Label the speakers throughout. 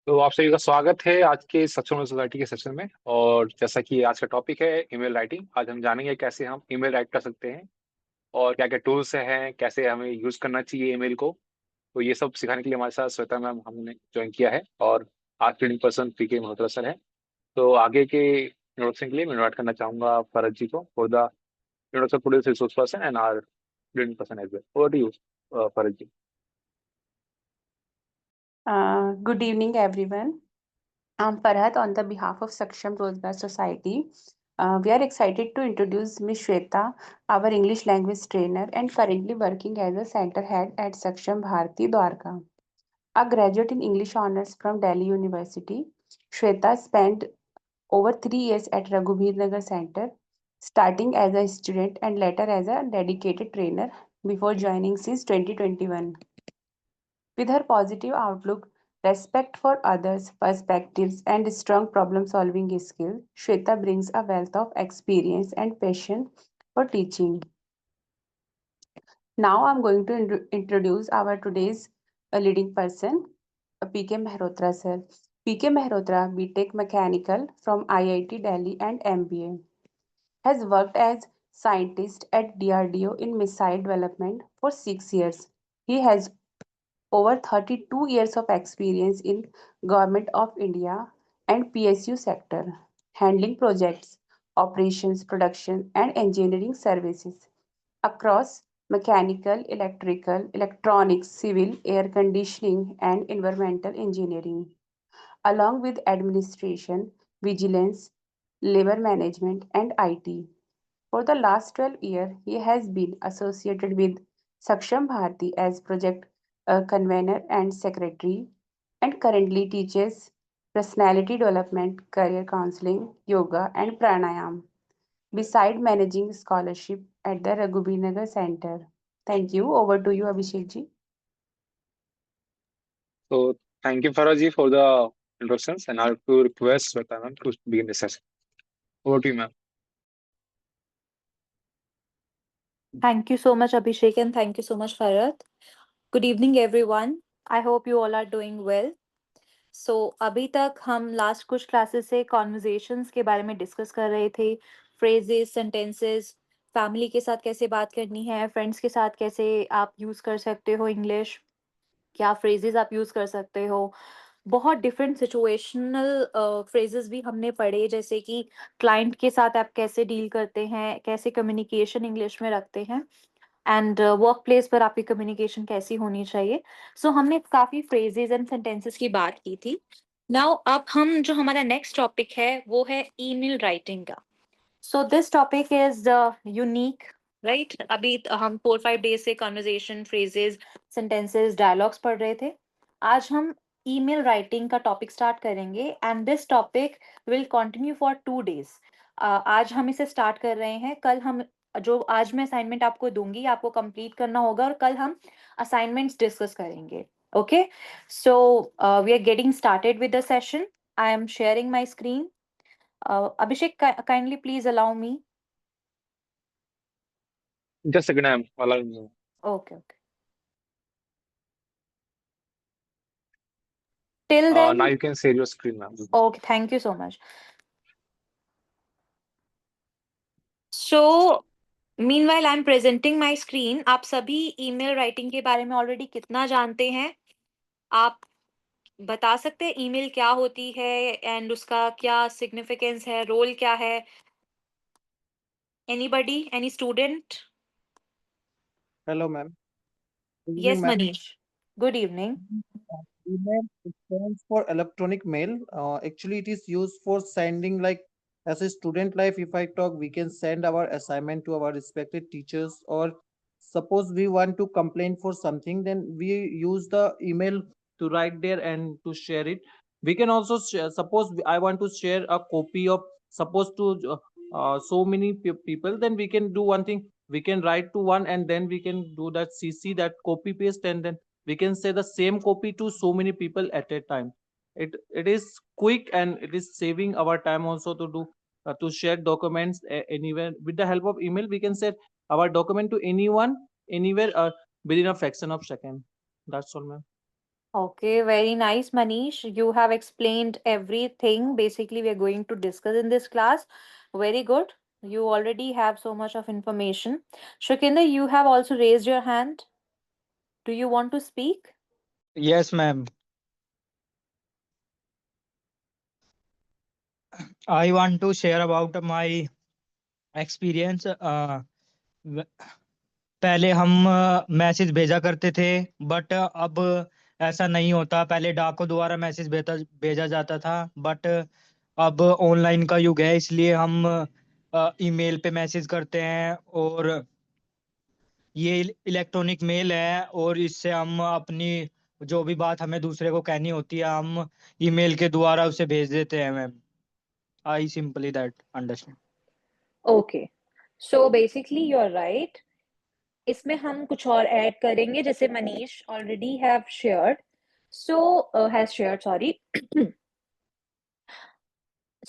Speaker 1: तो आप सभी का स्वागत है आज के सक्षम सोसाइटी के सेशन में। और जैसा कि आज का टॉपिक है ईमेल राइटिंग, आज हम जानेंगे कैसे हम ईमेल राइट कर सकते हैं और क्या क्या टूल्स हैं, कैसे हमें यूज करना चाहिए ईमेल को। तो ये सब सिखाने के लिए हमारे साथ श्वेता मैम हमने ज्वाइन किया है और आज ट्रेनिंग पर्सन पीके मल्होत्रा सर है। तो आगे के इंट्रोडक्शन के लिए मैं इन्वाइट करना चाहूंगा फरज जी को for the introduction to this resource person and our training person as well. Over to you Faraz ji.
Speaker 2: Good evening, everyone. I'm Farhat on the behalf of Saksham Rozgar Society. We are excited to introduce Ms. Shweta, our English language trainer and currently working as a center head at Saksham Bharati Dwarka. A graduate in English honors from Delhi University, Shweta spent over 3 years at Raghubir Nagar Center, starting as a student and later as a dedicated trainer before joining since 2021. With her positive outlook, respect for others' perspectives, and strong problem solving skills, Shweta brings a wealth of experience and passion for teaching. Now I'm going to introduce our today's leading person, PK Mehrotra sir. PK Mehrotra, BTech Mechanical from IIT Delhi and MBA, has worked as scientist at DRDO in missile development for 6 years. He has over 32 years of experience in Government of India and PSU sector, handling projects, operations, production, and engineering services across mechanical, electrical, electronics, civil, air conditioning, and environmental engineering, along with administration, vigilance, labor management, and IT. For the last 12 years, he has been associated with Saksham Bharati as project convener and secretary, and currently teaches personality development, career counseling, yoga, and pranayam, beside managing scholarship at the Raghubir Nagar Center. Thank you. Over to you, Abhishek ji.
Speaker 1: So thank you Faraj ji for the introductions and I have to request Shweta ma'am to begin the session. Over to you ma'am.
Speaker 3: Thank you so much, Abhishek, and thank you so much, Farad. Good evening, everyone. I hope you all are doing well. So, अभी तक हम last कुछ classes से conversations के बारे में discuss कर रहे थे, फ्रेजेस, सेंटेंसेस, फैमिली के साथ कैसे बात करनी है, फ्रेंड्स के साथ कैसे आप यूज़ कर सकते हो इंग्लिश, क्या फ्रेजेस आप यूज़ कर सकते हो। बहुत डिफरेंट सिचुएशनल फ्रेजेस भी हमने पढ़े, जैसे कि क्लाइंट के साथ आप कैसे डील करते हैं, कैसे कम्युनिकेशन इंग्लिश में रखते हैं, एंड वर्क प्लेस पर आपकी कम्युनिकेशन कैसी होनी चाहिए। सो हमने काफी फ्रेजेस एंड सेंटेंसेस की बात की थी। नाउ अब हम जो हमारा नेक्स्ट टॉपिक है वो है ईमेल राइटिंग का। So this topic is unique, right? अभी हम 4-5 डेज से कॉन्वर्जेशन, फ्रेजेस, सेंटेंसेस, डायलॉग्स पढ़ रहे थे। आज हम ईमेल राइटिंग का टॉपिक स्टार्ट करेंगे and this topic will continue for 2 days. आज हम इसे स्टार्ट कर रहे हैं, कल हम जो आज मैं असाइनमेंट आपको दूंगी आपको कंप्लीट करना होगा और कल हम असाइनमेंट्स डिस्कस करेंगे। Okay, so we are getting started with the session. I am sharing my screen. Abhishek, kindly please allow me.
Speaker 1: Just a second, I'm allowing you.
Speaker 3: Okay, okay. Till
Speaker 1: Now
Speaker 3: then,
Speaker 1: you can share your screen ma'am.
Speaker 3: okay, thank you so much. So, meanwhile, I'm presenting my screen. आप सभी email writing के बारे में already कितना जानते हैं? आप बता सकते हैं ईमेल क्या होती है एंड उसका क्या सिग्निफिकेंस है, रोल क्या है? Anybody, any student?
Speaker 4: Hello, ma'am. Good evening,
Speaker 3: Yes,
Speaker 4: ma'am.
Speaker 3: Manish. Good evening.
Speaker 4: Email stands for electronic mail. Actually, it is used for sending, like, as a student life, if I talk, we can send our assignment to our respected teachers, or suppose we want to complain for something, then we use the email to write there and to share it. We can also share, suppose I want to share a copy of, suppose to so many people, then we can do one thing. We can write to one and then we can do that CC, that copy paste, and then we can say the same copy to so many people at a time. It is quick and it is saving our time also to share documents anywhere. With the help of email, we can share our document to anyone, anywhere, within a fraction of second. That's all, ma'am.
Speaker 3: Okay, very nice, Manish. You have explained everything. Basically, we are going to discuss in this class. Very good. You already have so much of information. Shukinder, you have also raised your hand. Do you want to speak?
Speaker 5: Yes, ma'am. I want to share about my experience. व- पहले हम message भेजा करते थे, but अब ऐसा नहीं होता। पहले डाकों द्वारा मैसेज भेजा भेजा जाता था, बट अब ऑनलाइन का युग है, इसलिए हम ईमेल पे मैसेज करते हैं। और ये इलेक्ट्रॉनिक मेल है, और इससे हम अपनी जो भी बात हमें दूसरे को कहनी होती है, हम ईमेल के द्वारा उसे भेज देते हैं, ma'am. I simply that understand.
Speaker 3: Okay. So basically, you're right. इसमें हम कुछ और ऐड करेंगे, जैसे Manish already have shared, so has shared, sorry.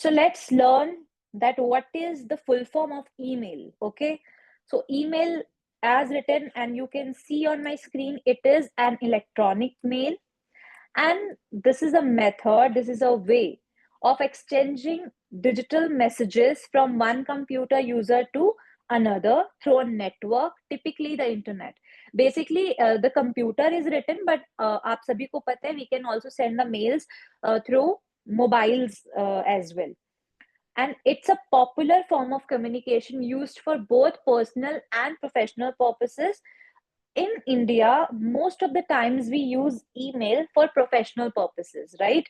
Speaker 3: So let's learn that what is the full form of email. Okay, so email as written, and you can see on my screen, it is an electronic mail, and this is a method, this is a way of exchanging digital messages from one computer user to another through a network, typically the internet. Basically, the computer is written, but आप सभी को पता है, we can also send the mails through mobiles as well. And it's a popular form of communication used for both personal and professional purposes. In India, most of the times we use email for professional purposes, right?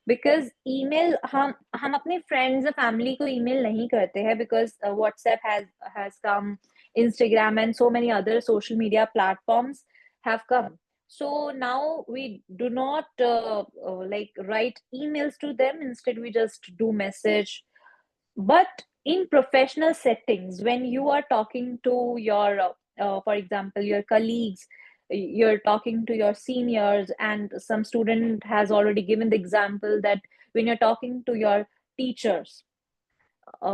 Speaker 3: Because email, हम अपने friends और family को email नहीं करते हैं, because WhatsApp has come, Instagram and so many other social media platforms have come. So now we do not like write emails to them. Instead, we just do message. But in professional settings, when you are talking to your, for example, your colleagues, you're talking to your seniors, and some student has already given the example that when you're talking to your teachers.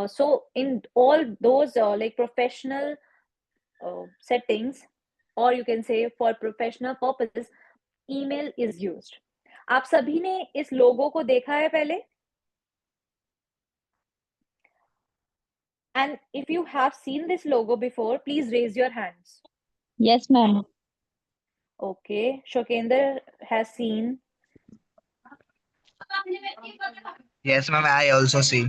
Speaker 3: So in all those like professional settings, or you can say for professional purposes, email is used. आप सभी ने इस लोगो को देखा है पहले? And if you have seen this logo before, please raise your hands.
Speaker 6: Yes, ma'am.
Speaker 3: Okay, Shokender has seen.
Speaker 7: Yes, ma'am. I also see.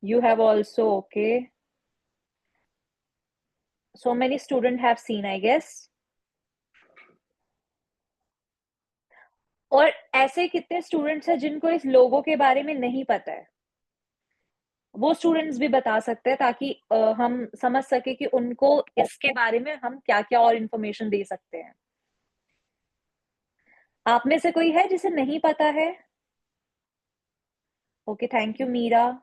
Speaker 3: You have also, okay. So many students have seen, I guess. और ऐसे कितने students हैं जिनको इस लोगो के बारे में नहीं पता है? वो स्टूडेंट्स भी बता सकते हैं, ताकि हम समझ सके कि उनको इसके बारे में हम क्या-क्या और इंफॉर्मेशन दे सकते हैं. आप में से कोई है जिसे नहीं पता है? Okay, thank you, Meera.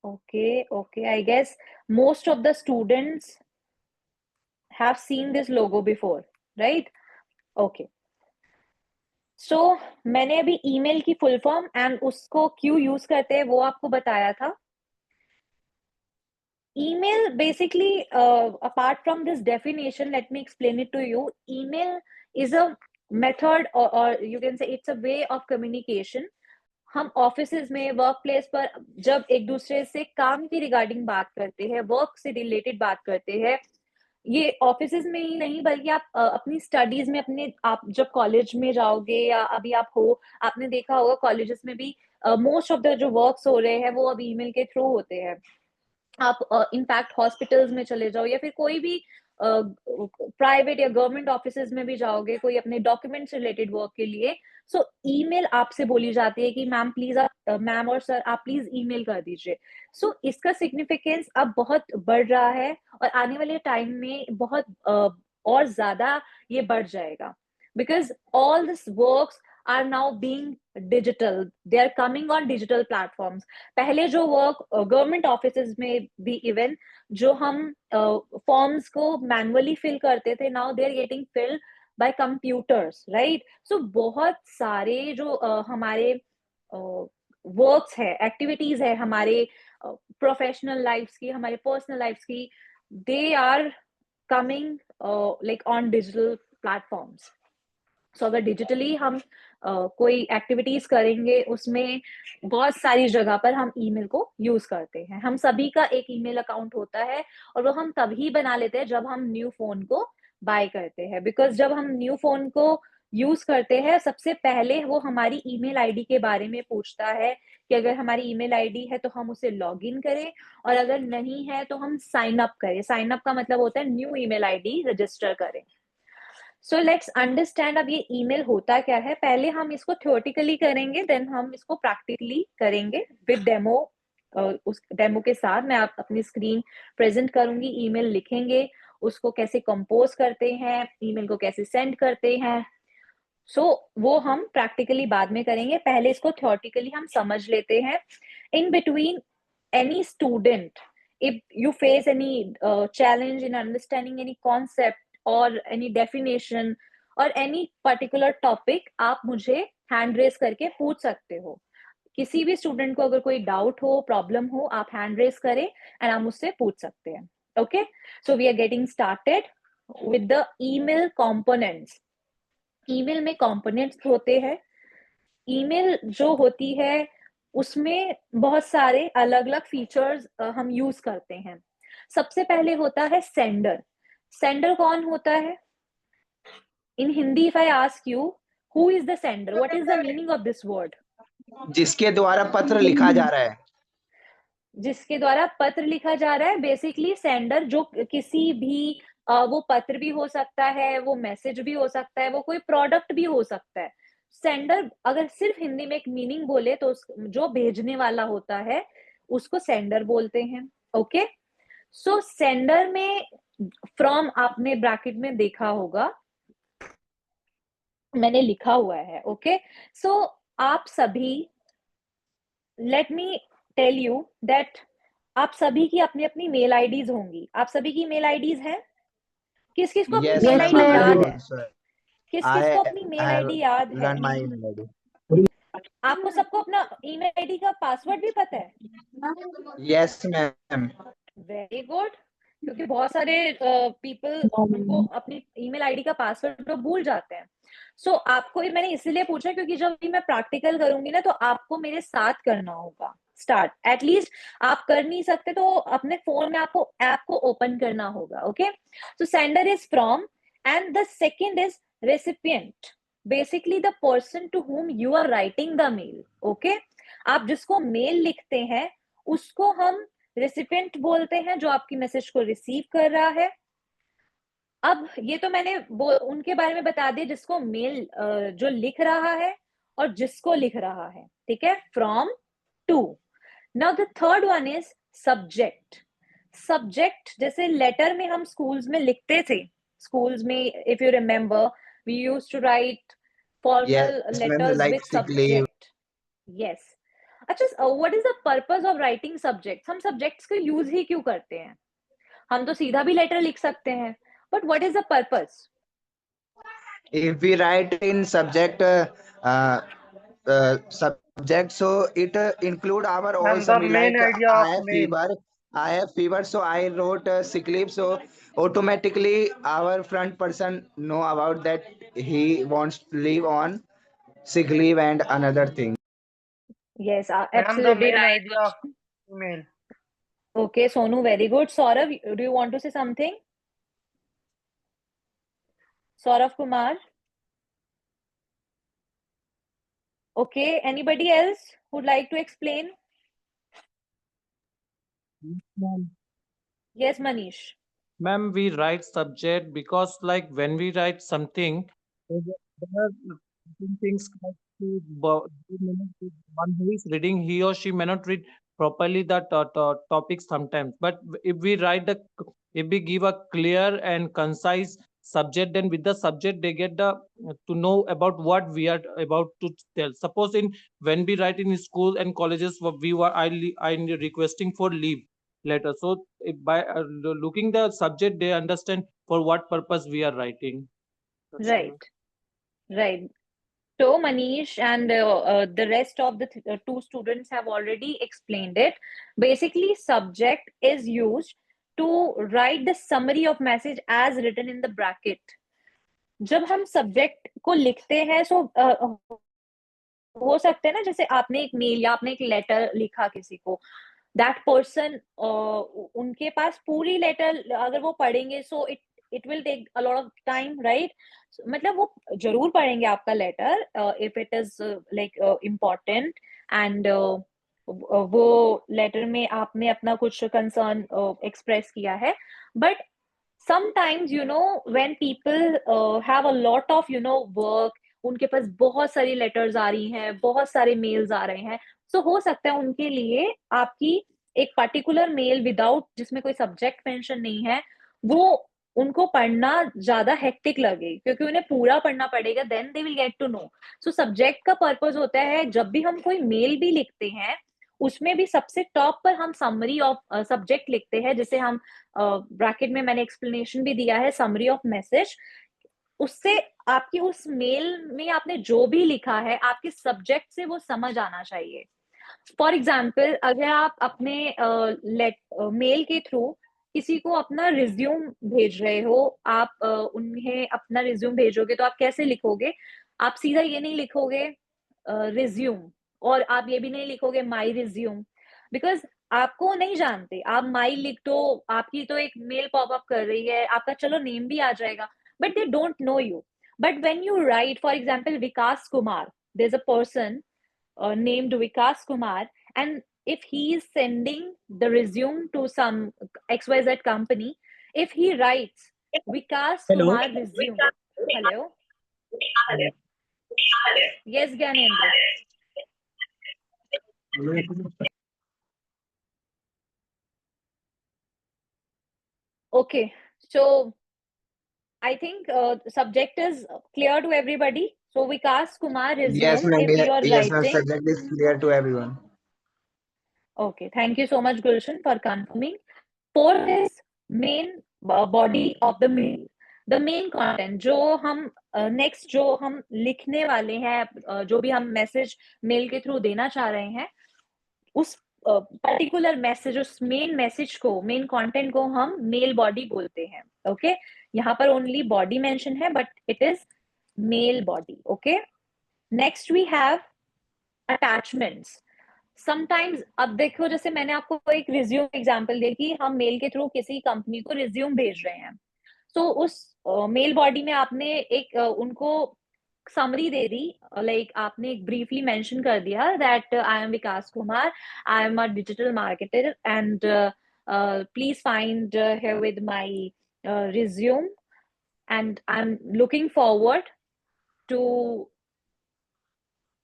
Speaker 3: Okay, I guess most of the students have seen this logo before, right? Okay. So मैंने अभी email की full form and उसको क्यों use करते हैं वो आपको बताया था. Email basically, apart from this definition, let me explain it to you. Email is a method, or you can say it's a way of communication. हम ऑफिसेज में, वर्क प्लेस पर जब एक दूसरे से काम की रिगार्डिंग बात करते हैं, वर्क से रिलेटेड बात करते हैं, ये ऑफिसेज में ही नहीं बल्कि आप अपनी स्टडीज में, आप जब कॉलेज में जाओगे या अभी आप हो, आपने देखा होगा कॉलेजेस में भी मोस्ट ऑफ द जो वर्क्स हो रहे हैं वो अब ईमेल के थ्रू होते हैं. आप इनफैक्ट हॉस्पिटल्स में चले जाओ या फिर कोई भी प्राइवेट या गवर्नमेंट ऑफिसेज में भी जाओगे, कोई अपने डॉक्यूमेंट्स रिलेटेड वर्क के लिए, सो ईमेल आपसे बोली जाती है कि मैम प्लीज, आप मैम और सर आप प्लीज ईमेल कर दीजिए. सो इसका सिग्निफिकेंस अब बहुत बढ़ रहा है और आने वाले टाइम में बहुत और ज्यादा ये बढ़ जाएगा, because all this works are now being digital, they are coming on digital platforms. पहले जो वर्क गवर्नमेंट ऑफिसेज में भी इवन जो हम फॉर्म्स को मैनुअली फिल करते थे, now they are getting filled by computers, right? So बहुत सारे जो हमारे वर्क्स है, एक्टिविटीज है, हमारे प्रोफेशनल लाइफ्स की, हमारे पर्सनल लाइफ्स की, they are coming like on digital platforms. So अगर डिजिटली हम कोई एक्टिविटीज करेंगे, उसमें बहुत सारी जगह पर हम ईमेल को यूज करते हैं. हम सभी का एक ईमेल अकाउंट होता है और वो हम तभी बना लेते हैं जब हम न्यू फोन को बाय करते हैं. बिकॉज जब हम न्यू फोन को यूज करते हैं, सबसे पहले वो हमारी ईमेल आईडी के बारे में पूछता है कि अगर हमारी ईमेल आईडी है तो हम उसे लॉग इन करें, और अगर नहीं है तो हम साइन अप करें. साइन अप का मतलब होता है न्यू ईमेल आईडी रजिस्टर करें. सो लेट्स अंडरस्टैंड अब ये ईमेल होता क्या है. पहले हम इसको थ्योरेटिकली करेंगे, देन हम इसको प्रैक्टिकली करेंगे विद डेमो. उस डेमो के साथ मैं आप अपनी स्क्रीन प्रेजेंट करूंगी. ईमेल लिखेंगे, उसको कैसे कंपोज करते हैं, ईमेल को कैसे सेंड करते हैं. सो वो हम प्रैक्टिकली बाद में करेंगे. पहले इसको थ्योरेटिकली हम समझ लेते हैं. In between, any student, if you face any challenge in understanding any concept or any definition or any particular topic, आप मुझे हैंड रेस करके पूछ सकते हो. किसी भी स्टूडेंट को अगर कोई डाउट हो, प्रॉब्लम हो, आप हैंड रेस करें एंड आप मुझसे पूछ सकते हैं. Okay, so we are getting started with the email components. Email में कंपोनेंट्स होते हैं. ईमेल जो होती है उसमें बहुत सारे अलग अलग फीचर्स हम यूज करते हैं. सबसे पहले होता है सेंडर. सेंडर कौन होता है? In Hindi if I ask you, who is the sender, what is the meaning of this word?
Speaker 7: जिसके द्वारा पत्र लिखा जा रहा है.
Speaker 3: जिसके द्वारा पत्र लिखा जा रहा है. बेसिकली सेंडर जो किसी भी वो पत्र भी हो सकता है, वो मैसेज भी हो सकता है, वो कोई प्रोडक्ट भी हो सकता है. सेंडर अगर सिर्फ हिंदी में एक मीनिंग बोले तो जो भेजने वाला होता है उसको सेंडर बोलते हैं. ओके, सो सेंडर में फ्रॉम आपने ब्रैकेट में देखा होगा, मैंने लिखा हुआ है. ओके, सो आप सभी, let me tell you that आप सभी की अपनी अपनी मेल आईडीज होंगी. आप सभी की मेल आईडीज हैं? किस किस को अपनी
Speaker 7: Yes,
Speaker 3: mail
Speaker 7: ma'am.
Speaker 3: ID
Speaker 7: I
Speaker 3: याद
Speaker 7: have
Speaker 3: है?
Speaker 7: also.
Speaker 3: किस किस को अपनी
Speaker 7: I
Speaker 3: मेल
Speaker 7: have
Speaker 3: आईडी याद है?
Speaker 7: learned my email ID.
Speaker 3: आपको सबको अपना ईमेल आईडी का पासवर्ड भी पता है?
Speaker 7: Yes, ma'am.
Speaker 3: Very good. क्योंकि बहुत सारे पीपल उनको अपनी ईमेल आईडी का पासवर्ड तो भूल जाते हैं. सो आपको मैंने इसलिए पूछा क्योंकि जब भी मैं प्रैक्टिकल करूंगी ना तो आपको मेरे साथ करना होगा. स्टार्ट, एटलीस्ट आप कर नहीं सकते तो अपने फोन में आपको ऐप को ओपन करना होगा. Okay, so sender is from and the second is recipient. Basically the person to whom you are writing the mail. Okay, आप जिसको मेल लिखते हैं उसको हम रेसिपिएंट बोलते हैं, जो आपकी मैसेज को रिसीव कर रहा है. अब ये तो मैंने उनके बारे में बता दिया जिसको मेल जो लिख रहा है और जिसको लिख रहा है. ठीक है, from to. Now the third one is subject. Subject जैसे लेटर में हम स्कूल्स में लिखते थे. स्कूल्स में if you remember we used to write formal
Speaker 7: Yes, ma'am.
Speaker 3: Letters
Speaker 7: Like
Speaker 3: with
Speaker 7: sick leave.
Speaker 3: Subject. Yes. अच्छा, what is the purpose of writing subjects? हम subjects का यूज ही क्यों करते हैं? हम तो सीधा भी लेटर लिख सकते हैं, but what is the purpose?
Speaker 7: If we write in subject, subject, so it include our all
Speaker 4: And the
Speaker 7: summary.
Speaker 4: main
Speaker 7: Like
Speaker 4: idea
Speaker 7: I
Speaker 4: of
Speaker 7: have
Speaker 4: mail.
Speaker 7: fever. I have fever, so I wrote sick leave. So automatically our front person know about that he wants to leave on sick leave and another thing.
Speaker 3: Yes,
Speaker 4: Ma'am, the
Speaker 3: absolutely
Speaker 4: main
Speaker 3: right.
Speaker 4: idea of email.
Speaker 3: Okay, Sonu, very good. Saurav, do you want to say something? Saurav Kumar? Okay, anybody else who'd like to explain? Yes, Manish.
Speaker 6: Ma'am, we write subject because like when we write something, there are certain things like one who is reading, he or she may not read properly the topic sometimes. But if we if we give a clear and concise subject, then with the subject they get the to know about what we are about to tell. Suppose when we write in school and colleges, I requesting for leave letter. So by looking the subject, they understand for what purpose we are writing. That's all.
Speaker 3: Right, right. So Manish and the rest of the two students have already explained it. Basically, subject is used to write the summary of message as written in the bracket. जब हम subject को लिखते हैं सो हो सकते हैं ना, जैसे आपने एक मेल या आपने एक लेटर लिखा किसी को, दैट पर्सन उनके पास पूरी लेटर अगर वो पढ़ेंगे so it will take a lot of time, right? मतलब वो जरूर पढ़ेंगे आपका letter if it is like important, and वो लेटर में आपने अपना कुछ कंसर्न एक्सप्रेस किया है. But sometimes when people have a lot of work, उनके पास बहुत सारी लेटर्स आ रही हैं, बहुत सारे मेल्स आ रहे हैं, so हो सकता है उनके लिए आपकी एक पर्टिकुलर मेल विदाउट जिसमें कोई सब्जेक्ट मेंशन नहीं है वो उनको पढ़ना ज्यादा हेक्टिक लगे, क्योंकि उन्हें पूरा पढ़ना पड़ेगा, then they will get to know. So subject का पर्पस होता है जब भी हम कोई मेल भी लिखते हैं उसमें भी सबसे टॉप पर हम समरी ऑफ सब्जेक्ट लिखते हैं, जिसे हम ब्रैकेट में मैंने एक्सप्लेनेशन भी दिया है, समरी ऑफ मैसेज. उससे आपकी उस मेल में आपने जो भी लिखा है आपके सब्जेक्ट से वो समझ आना चाहिए. फॉर एग्जाम्पल, अगर आप अपने मेल के थ्रू किसी को अपना रिज्यूम भेज रहे हो, आप उन्हें अपना रिज्यूम भेजोगे तो आप कैसे लिखोगे? आप सीधा ये नहीं लिखोगे रिज्यूम, और आप ये भी नहीं लिखोगे माई रिज्यूम, बिकॉज आपको नहीं जानते. आप माई लिख दो, आपकी तो एक मेल पॉपअप कर रही है, आपका चलो नेम भी आ जाएगा, but they don't know you. But when you write for example Vikas Kumar, there is a person named Vikas Kumar, and if he is sending the resume to some XYZ company, if he writes Vikas
Speaker 5: Hello.
Speaker 3: Kumar resume. Hello. Yes, Gyanendra. Okay, so I think subject is clear to everybody. So Vikas Kumar resume,
Speaker 7: Yes, ma'am.
Speaker 3: if you are
Speaker 7: Yes, ma'am.
Speaker 3: writing.
Speaker 7: Subject is clear to everyone.
Speaker 3: Okay, thank you so much, Gulshan, for confirming. Fourth is main body of the mail, the main content. जो हम next जो हम लिखने वाले हैं, जो भी हम मैसेज मेल के थ्रू देना चाह रहे हैं, उस पर्टिकुलर मैसेज, उस मेन मैसेज को, मेन कंटेंट को हम मेल बॉडी बोलते हैं. ओके, यहाँ पर ओनली बॉडी मेंशन है but it is mail body. Okay, next we have attachments. Sometimes, अब देखो, जैसे मैंने आपको एक रिज्यूम एग्जांपल दिया कि हम मेल के थ्रू किसी कंपनी को रिज्यूम भेज रहे हैं, तो उस मेल बॉडी में आपने एक उनको समरी दे दी, लाइक आपने एक ब्रीफली मेंशन कर दिया that I am Vikas Kumar, I am a digital marketer and please find herewith my resume and I am looking forward to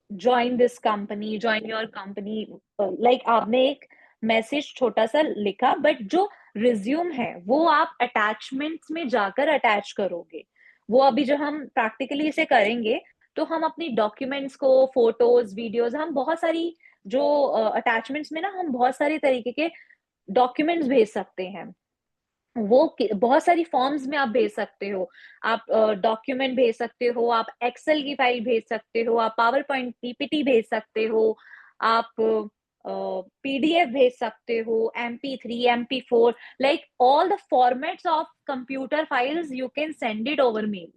Speaker 3: join this company, join your company. Like आपने एक message छोटा सा लिखा, but जो resume है वो आप attachments में जाकर अटैच करोगे. वो अभी जो हम प्रैक्टिकली इसे करेंगे तो हम अपनी डॉक्यूमेंट्स को, फोटोज, वीडियोज, हम बहुत सारी जो अटैचमेंट्स में ना हम बहुत सारे तरीके के डॉक्यूमेंट्स भेज सकते हैं. वो बहुत सारी फॉर्म्स में आप भेज सकते हो. आप डॉक्यूमेंट भेज सकते हो, आप एक्सेल की फाइल भेज सकते हो, आप पावर पॉइंट पीपीटी भेज सकते हो, आप पीडीएफ भेज सकते हो, MP3, MP4, like all the formats of computer files you can send it over mail.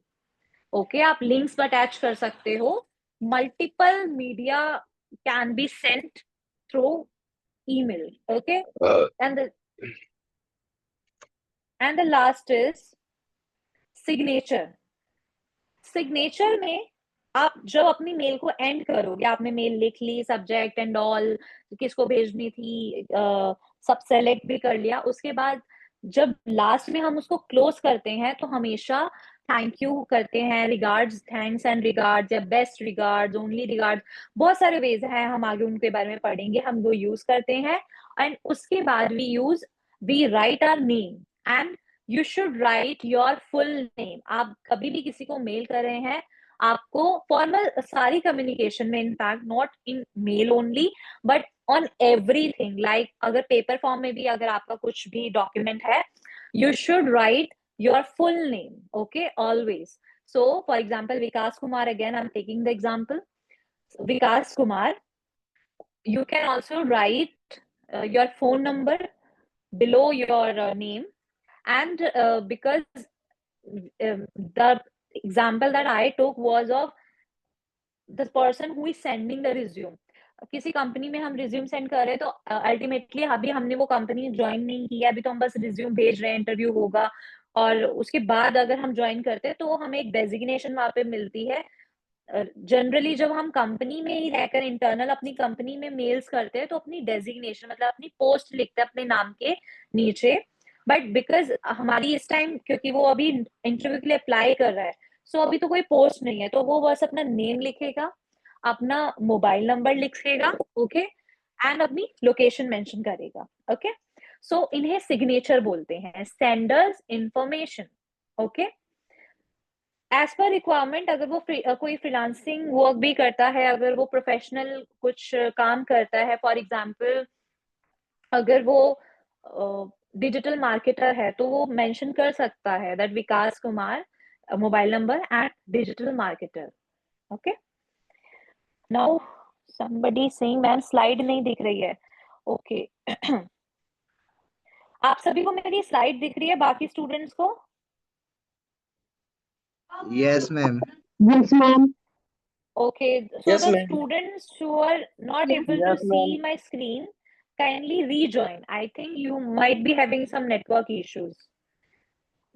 Speaker 3: Okay, आप लिंक्स अटैच कर सकते हो. Multiple media can be sent through email. Okay, and the last is signature. Signature में आप जब अपनी mail को and करोगे, आपने मेल लिख ली, सब्जेक्ट एंड ऑल, किसको भेजनी थी, सब सेलेक्ट भी कर लिया, उसके बाद जब लास्ट में हम उसको क्लोज करते हैं तो हमेशा थैंक यू करते हैं, रिगार्ड्स, थैंक्स एंड रिगार्ड्स, या बेस्ट रिगार्ड्स, ओनली रिगार्ड्स, बहुत सारे वेज हैं, हम आगे उनके बारे में पढ़ेंगे, हम वो यूज करते हैं. एंड उसके बाद we write our name and you should write your full name. आप कभी भी किसी को मेल कर रहे हैं, आपको फॉर्मल सारी कम्युनिकेशन में, in fact not in mail only but on everything, like अगर पेपर फॉर्म में भी अगर आपका कुछ भी डॉक्यूमेंट है, you should write your full name. Okay, always. So for example Vikas Kumar, again I am taking the example Vikas Kumar. You can also write your phone number, below your name, and because the example that I took was of the person who is sending the resume. किसी company में हम resume send कर रहे हैं तो ultimately अभी हमने वो कंपनी ज्वाइन नहीं की है, अभी तो हम बस रिज्यूम भेज रहे हैं, इंटरव्यू होगा और उसके बाद अगर हम ज्वाइन करते हैं तो हमें एक डेजिग्नेशन वहां पे मिलती है। जनरली जब हम कंपनी में ही रहकर इंटरनल अपनी कंपनी में मेल्स करते हैं तो अपनी डेजिग्नेशन मतलब अपनी पोस्ट लिखते हैं अपने नाम के नीचे, बट बिकॉज हमारी इस टाइम क्योंकि वो अभी इंटरव्यू के लिए अप्लाई कर रहा है, सो अभी तो कोई पोस्ट नहीं है, तो वो बस अपना नेम लिखेगा, अपना मोबाइल नंबर लिखेगा, ओके, एंड अपनी लोकेशन मेंशन करेगा, ओके। सो इन्हें सिग्नेचर बोलते हैं, sender's information, okay. As per requirement अगर वो कोई फ्रीलांसिंग वर्क भी करता है, अगर वो प्रोफेशनल कुछ काम करता है, फॉर एग्जांपल अगर वो डिजिटल मार्केटर है तो वो मेंशन कर सकता है that Vikas Kumar mobile number eight digital marketer, okay. Now somebody saying ma'am slide नहीं दिख रही है, ओके। आप सभी को मेरी स्लाइड दिख रही है, बाकी स्टूडेंट्स को?
Speaker 7: Yes, ma'am.
Speaker 8: Yes, ma'am.
Speaker 3: Okay, so
Speaker 6: Yes,
Speaker 3: the
Speaker 6: ma'am.
Speaker 3: students who are not able to
Speaker 6: Yes,
Speaker 3: see
Speaker 6: ma'am.
Speaker 3: my screen, kindly rejoin. I think you might be having some network issues.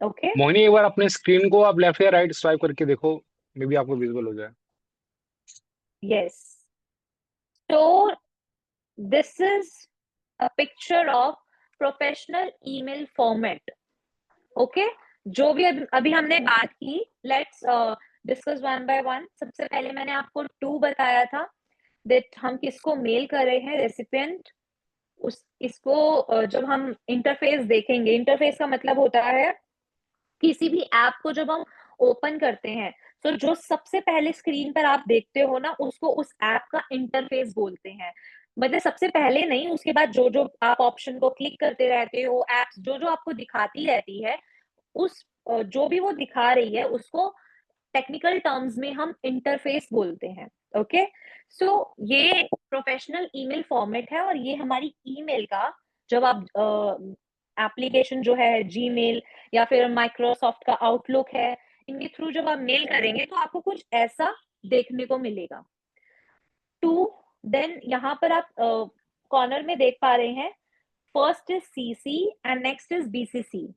Speaker 3: Okay.
Speaker 1: Mohini एक बार अपने screen को आप left या right swipe करके देखो, may be आपको visible हो जाए।
Speaker 3: Yes. So this is a picture of professional email format. Okay. जो भी अभी हमने बात की, let's discuss one by one. सबसे पहले मैंने आपको 2 बताया था that हम किसको मेल कर रहे हैं, रेसिपिएंट। इसको जब हम इंटरफेस देखेंगे, इंटरफेस का मतलब होता है किसी भी ऐप को जब हम ओपन करते हैं तो जो सबसे पहले स्क्रीन पर आप देखते हो ना, उसको उस ऐप का इंटरफेस बोलते हैं। मतलब सबसे पहले नहीं, उसके बाद जो जो आप ऑप्शन को क्लिक करते रहते हो, एप्स जो जो आपको दिखाती रहती है, उस जो भी वो दिखा रही है उसको टेक्निकल टर्म्स में हम इंटरफेस बोलते हैं, ओके। सो ये प्रोफेशनल ईमेल फॉर्मेट है और ये हमारी ईमेल का, जब आप एप्लीकेशन जो है जीमेल या फिर माइक्रोसॉफ्ट का आउटलुक है, इनके थ्रू जब आप मेल करेंगे तो आपको कुछ ऐसा देखने को मिलेगा। 2 देन यहाँ पर आप कॉर्नर में देख पा रहे हैं, first is CC and next is BCC.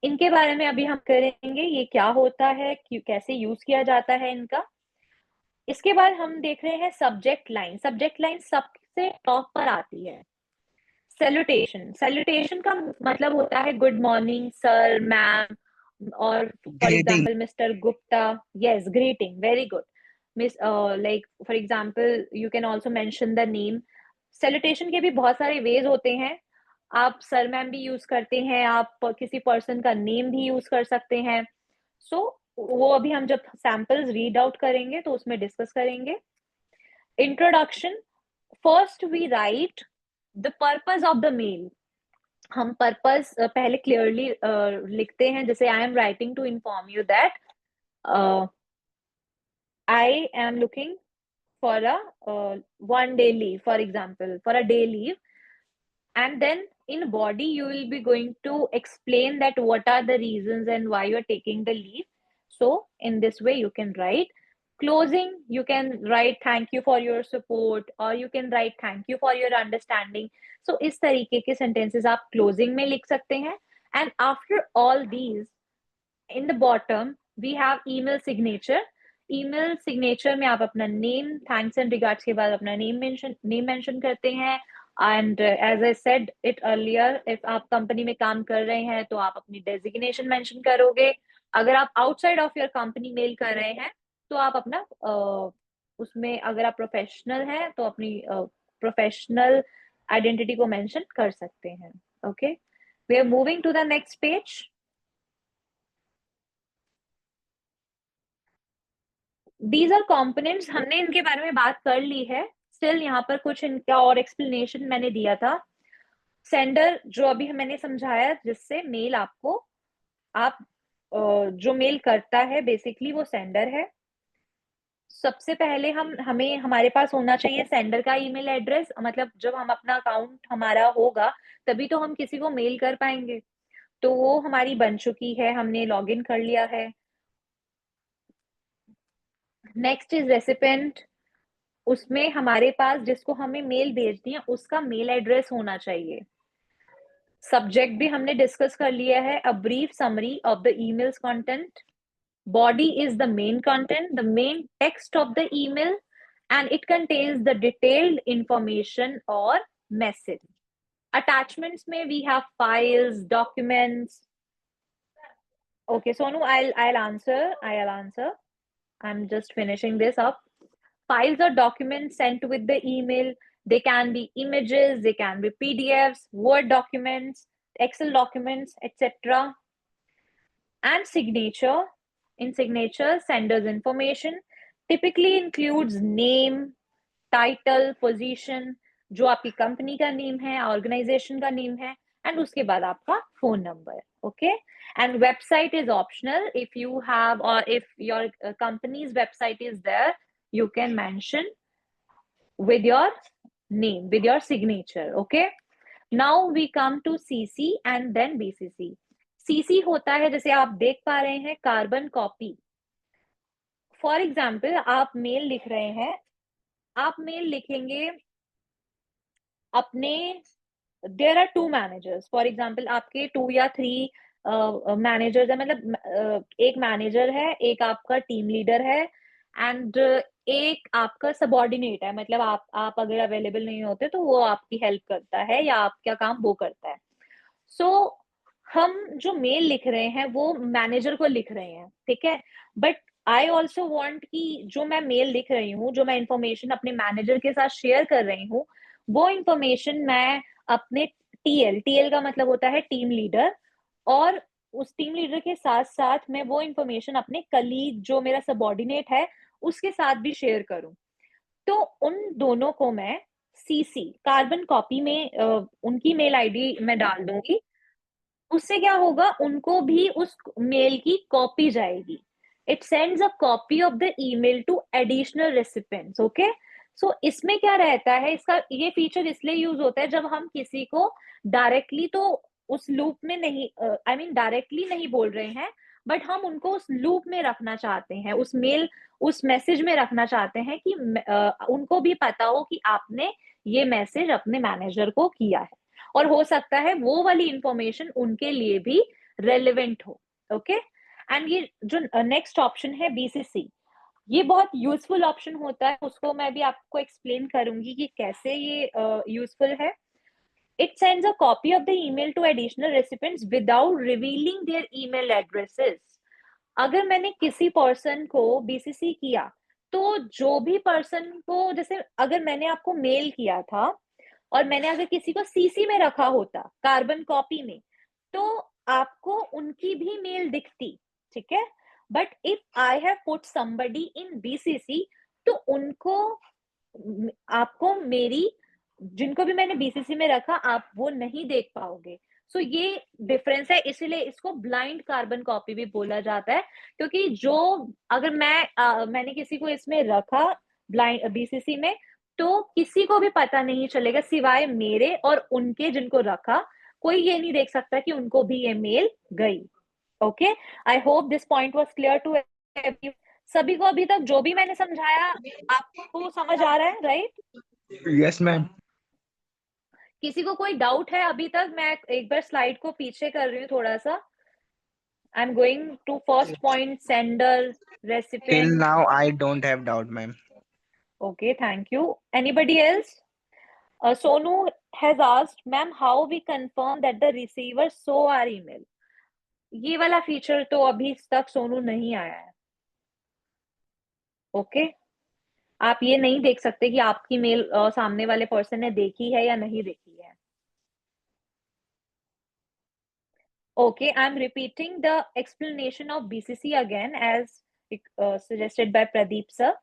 Speaker 3: इनके बारे में अभी हम करेंगे, ये क्या होता है, कैसे यूज किया जाता है इनका। इसके बाद हम देख रहे हैं सब्जेक्ट लाइन। सब्जेक्ट लाइन सबसे टॉप पर आती है। सैल्यूटेशन, सैल्यूटेशन का मतलब होता है गुड मॉर्निंग सर, मैम, और for example mister Gupta, yes, greeting, very good miss, like for example you can also mention the name. Salutation के भी बहुत सारे वेज होते हैं, आप सर मैम भी यूज करते हैं, आप किसी पर्सन का नेम भी यूज कर सकते हैं। सो वो अभी हम जब सैंपल्स रीड आउट करेंगे तो उसमें डिस्कस करेंगे। Introduction, first we write the purpose of the mail. हम पर्पस पहले क्लियरली लिखते हैं, जैसे I am writing to inform you that I am looking for a 1-day leave, for example, for a day leave, and then in body you will be going to explain that what are the reasons and why you are taking the leave. So in this way you can write. Closing, you can write thank you for your support, or you can write thank you for your understanding. So इस तरीके के sentences आप closing में लिख सकते हैं। And after all these, in the bottom we have email signature. Email signature में आप अपना नेम, थैंक्स एंड रिगार्ड्स के बाद अपना नेम मेंशन करते हैं। And as I said it earlier, if आप कंपनी में काम कर रहे हैं तो आप अपनी डेजिग्नेशन मेंशन करोगे। अगर आप outside of your company mail कर रहे हैं तो आप अपना उसमें, अगर आप प्रोफेशनल हैं तो अपनी प्रोफेशनल आइडेंटिटी को मेंशन कर सकते हैं, okay. We are moving to the next page. These are components, हमने इनके बारे में बात कर ली है। स्टिल यहाँ पर कुछ इनका और एक्सप्लेनेशन मैंने दिया था। सेंडर जो अभी मैंने समझाया, जिससे मेल आपको, आप जो मेल करता है बेसिकली वो सेंडर है। सबसे पहले हमें हमारे पास होना चाहिए सेंडर का ईमेल एड्रेस, मतलब जब हम अपना अकाउंट हमारा होगा तभी तो हम किसी को मेल कर पाएंगे, तो वो हमारी बन चुकी है, हमने लॉगिन कर लिया है। नेक्स्ट इज रेसिपेंट, उसमें हमारे पास जिसको हमें मेल भेजनी है उसका मेल एड्रेस होना चाहिए। सब्जेक्ट भी हमने डिस्कस कर लिया है, a brief summary of the emails content. Body is the main content, the main text of the email, and it contains the detailed information or message. Attachments may we have files, documents. Okay, Sonu, I'll answer. I'm just finishing this up. Files or documents sent with the email. They can be images, they can be PDFs, Word documents, Excel documents, etc. And signature. In signature, sender's information typically includes name, title, position, जो आपकी company का name है, organisation का name है, and उसके बाद आपका phone number. Okay, and website is optional. If you have और if your company's website is there, you can mention with your name, with your signature. Okay, now we come to CC and then BCC. CC होता है, जैसे आप देख पा रहे हैं, carbon copy. For example, आप मेल लिख रहे हैं, आप मेल लिखेंगे अपने, there are 2 managers. For example, आपके 2 या 3 मैनेजर्स है, मतलब एक मैनेजर है, एक आपका टीम लीडर है, एंड एक आपका सबॉर्डिनेट है, मतलब आप अगर अवेलेबल नहीं होते तो वो आपकी हेल्प करता है या आपका काम वो करता है. सो हम जो मेल लिख रहे हैं वो मैनेजर को लिख रहे हैं, ठीक है, बट आई ऑल्सो वॉन्ट कि जो मैं मेल लिख रही हूँ, जो मैं इंफॉर्मेशन अपने मैनेजर के साथ शेयर कर रही हूँ, वो इंफॉर्मेशन मैं अपने टीएल का मतलब होता है टीम लीडर, और उस टीम लीडर के साथ साथ मैं वो इंफॉर्मेशन अपने कलीग जो मेरा सबॉर्डिनेट है उसके साथ भी शेयर करूं. तो उन दोनों को मैं सीसी कार्बन कॉपी में उनकी मेल आईडी मैं डाल दूंगी. उससे क्या होगा, उनको भी उस मेल की कॉपी जाएगी. It sends a copy of the email to additional recipients. Okay, so इसमें क्या रहता है, इसका ये फीचर इसलिए यूज होता है जब हम किसी को डायरेक्टली तो उस लूप में नहीं, आई मीन डायरेक्टली नहीं बोल रहे हैं, बट हम उनको उस लूप में रखना चाहते हैं, उस मेल उस मैसेज में रखना चाहते हैं कि उनको भी पता हो कि आपने ये मैसेज अपने मैनेजर को किया है, और हो सकता है वो वाली इंफॉर्मेशन उनके लिए भी रेलेवेंट हो. ओके, एंड ये जो नेक्स्ट ऑप्शन है बीसीसी, ये बहुत यूजफुल ऑप्शन होता है, उसको मैं भी आपको एक्सप्लेन करूंगी कि कैसे ये यूजफुल है. It sends a copy of the email to additional recipients without revealing their email addresses. अगर मैंने किसी पर्सन को बीसीसी किया, तो जो भी पर्सन को, जैसे अगर मैंने आपको मेल किया था और मैंने अगर किसी को सीसी में रखा होता कार्बन कॉपी में, तो आपको उनकी भी मेल दिखती, ठीक है. But if I have put somebody in BCC, तो उनको, आपको मेरी, जिनको भी मैंने बीसीसी में रखा, आप वो नहीं देख पाओगे. सो ये डिफरेंस है, इसीलिए इसको ब्लाइंड कार्बन कॉपी भी बोला जाता है, क्योंकि जो अगर मैंने किसी को इसमें रखा ब्लाइंड बीसीसी में, तो किसी को भी पता नहीं चलेगा सिवाय मेरे और उनके जिनको रखा, कोई ये नहीं देख सकता कि उनको भी ये मेल गई. Okay, I hope this point was clear to everyone. सभी को अभी तक जो भी मैंने समझाया आपको समझ आ रहा है, राइट?
Speaker 7: Yes ma'am.
Speaker 3: किसी को कोई डाउट है अभी तक? मैं एक बार स्लाइड को पीछे कर रही हूँ थोड़ा सा. I am going to first point, sender,
Speaker 7: Till
Speaker 3: recipient.
Speaker 7: now, I don't have doubt, ma'am.
Speaker 3: Okay, thank you. Anybody else? Sonu has asked, ma'am, how we confirm that the receiver saw our email? ये वाला feature तो अभी तक सोनू नहीं आया है. Okay, आप ये नहीं देख सकते कि आपकी मेल सामने वाले पर्सन ने देखी है या नहीं देखी है. Okay, I'm repeating the explanation of BCC again as suggested by Pradeep sir.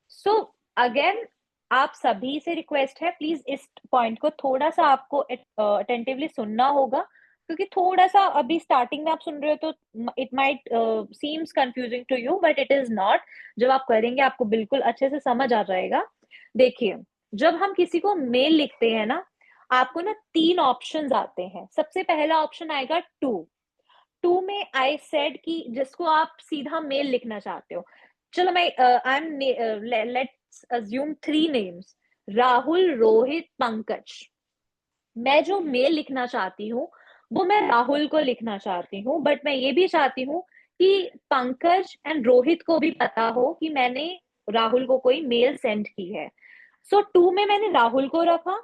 Speaker 3: So again, आप सभी से रिक्वेस्ट है, प्लीज इस पॉइंट को थोड़ा सा आपको अटेंटिवली सुनना होगा, क्योंकि थोड़ा सा अभी स्टार्टिंग में आप सुन रहे हो तो it might seems confusing to you, but it is not. जब आप करेंगे आपको बिल्कुल अच्छे से समझ आ जाएगा। देखिए, जब हम किसी को मेल लिखते हैं ना, आपको ना 3 ऑप्शंस आते हैं। सबसे पहला ऑप्शन आएगा टू में आई सेड कि जिसको आप सीधा मेल लिखना चाहते हो। चलो मैं I am let's assume 3 names, Rahul, Rohit, Pankaj. मैं जो मेल लिखना चाहती हूँ वो मैं राहुल को लिखना चाहती हूँ, बट मैं ये भी चाहती हूँ कि पंकज एंड रोहित को भी पता हो कि मैंने राहुल को कोई मेल सेंड की है। सो 2 में मैंने राहुल को रखा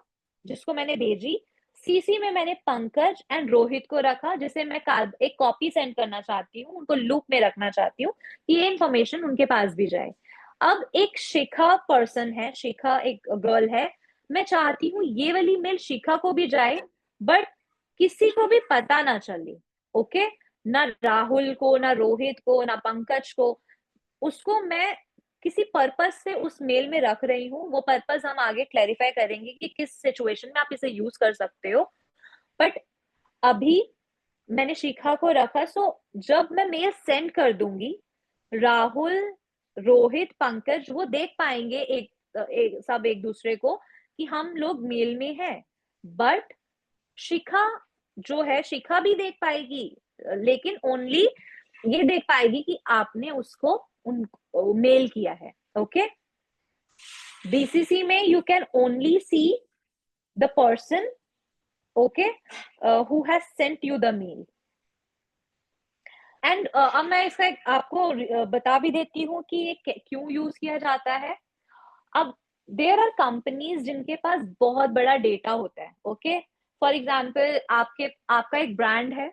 Speaker 3: जिसको मैंने भेजी, सीसी में मैंने पंकज एंड रोहित को रखा जिसे मैं एक कॉपी सेंड करना चाहती हूँ, उनको लूप में रखना चाहती हूँ कि ये इन्फॉर्मेशन उनके पास भी जाए। अब एक शिखा पर्सन है, शिखा एक गर्ल है, मैं चाहती हूँ ये वाली मेल शिखा को भी जाए बट किसी को भी पता ना चले। ओके, ना राहुल को, ना रोहित को, ना पंकज को। उसको मैं किसी पर्पस से उस मेल में रख रही हूँ, वो पर्पस हम आगे क्लैरिफाई करेंगे कि किस सिचुएशन में आप इसे यूज कर सकते हो। बट अभी मैंने शिखा को रखा, सो जब मैं मेल सेंड कर दूंगी, राहुल, रोहित, पंकज वो देख पाएंगे सब एक दूसरे को कि हम लोग मेल में हैं। बट शिखा जो है, शिखा भी देख पाएगी, लेकिन ओनली ये देख पाएगी कि आपने उसको मेल किया है। ओके, बीसीसी में you can only see the person, okay, who has sent you the mail. And अब मैं इसका आपको बता भी देती हूँ कि ये क्यों यूज किया जाता है। अब देयर आर कंपनीज जिनके पास बहुत बड़ा डेटा होता है। ओके, फॉर एग्जाम्पल आपका एक ब्रांड है,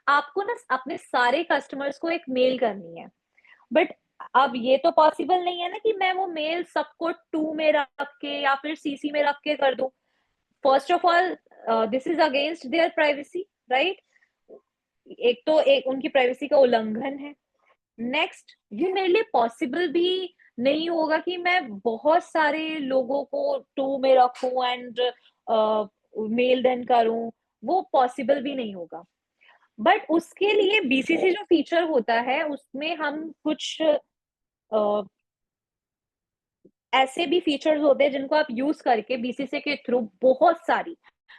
Speaker 3: आपको ना अपने सारे कस्टमर्स को एक मेल करनी है, बट अब ये तो पॉसिबल नहीं है ना कि मैं वो मेल सबको 2 में रख के या फिर सीसी में रख के कर दूं। First of all this is against their privacy, right? एक उनकी प्राइवेसी का उल्लंघन है। नेक्स्ट, ये मेरे लिए पॉसिबल भी नहीं होगा कि मैं बहुत सारे लोगों को 2 में रखूं एंड मेल देन करूं, वो पॉसिबल भी नहीं होगा। बट उसके लिए बीसीसी जो फीचर होता है उसमें हम कुछ ऐसे भी फीचर्स होते हैं जिनको आप यूज करके बीसीसी के थ्रू बहुत सारी,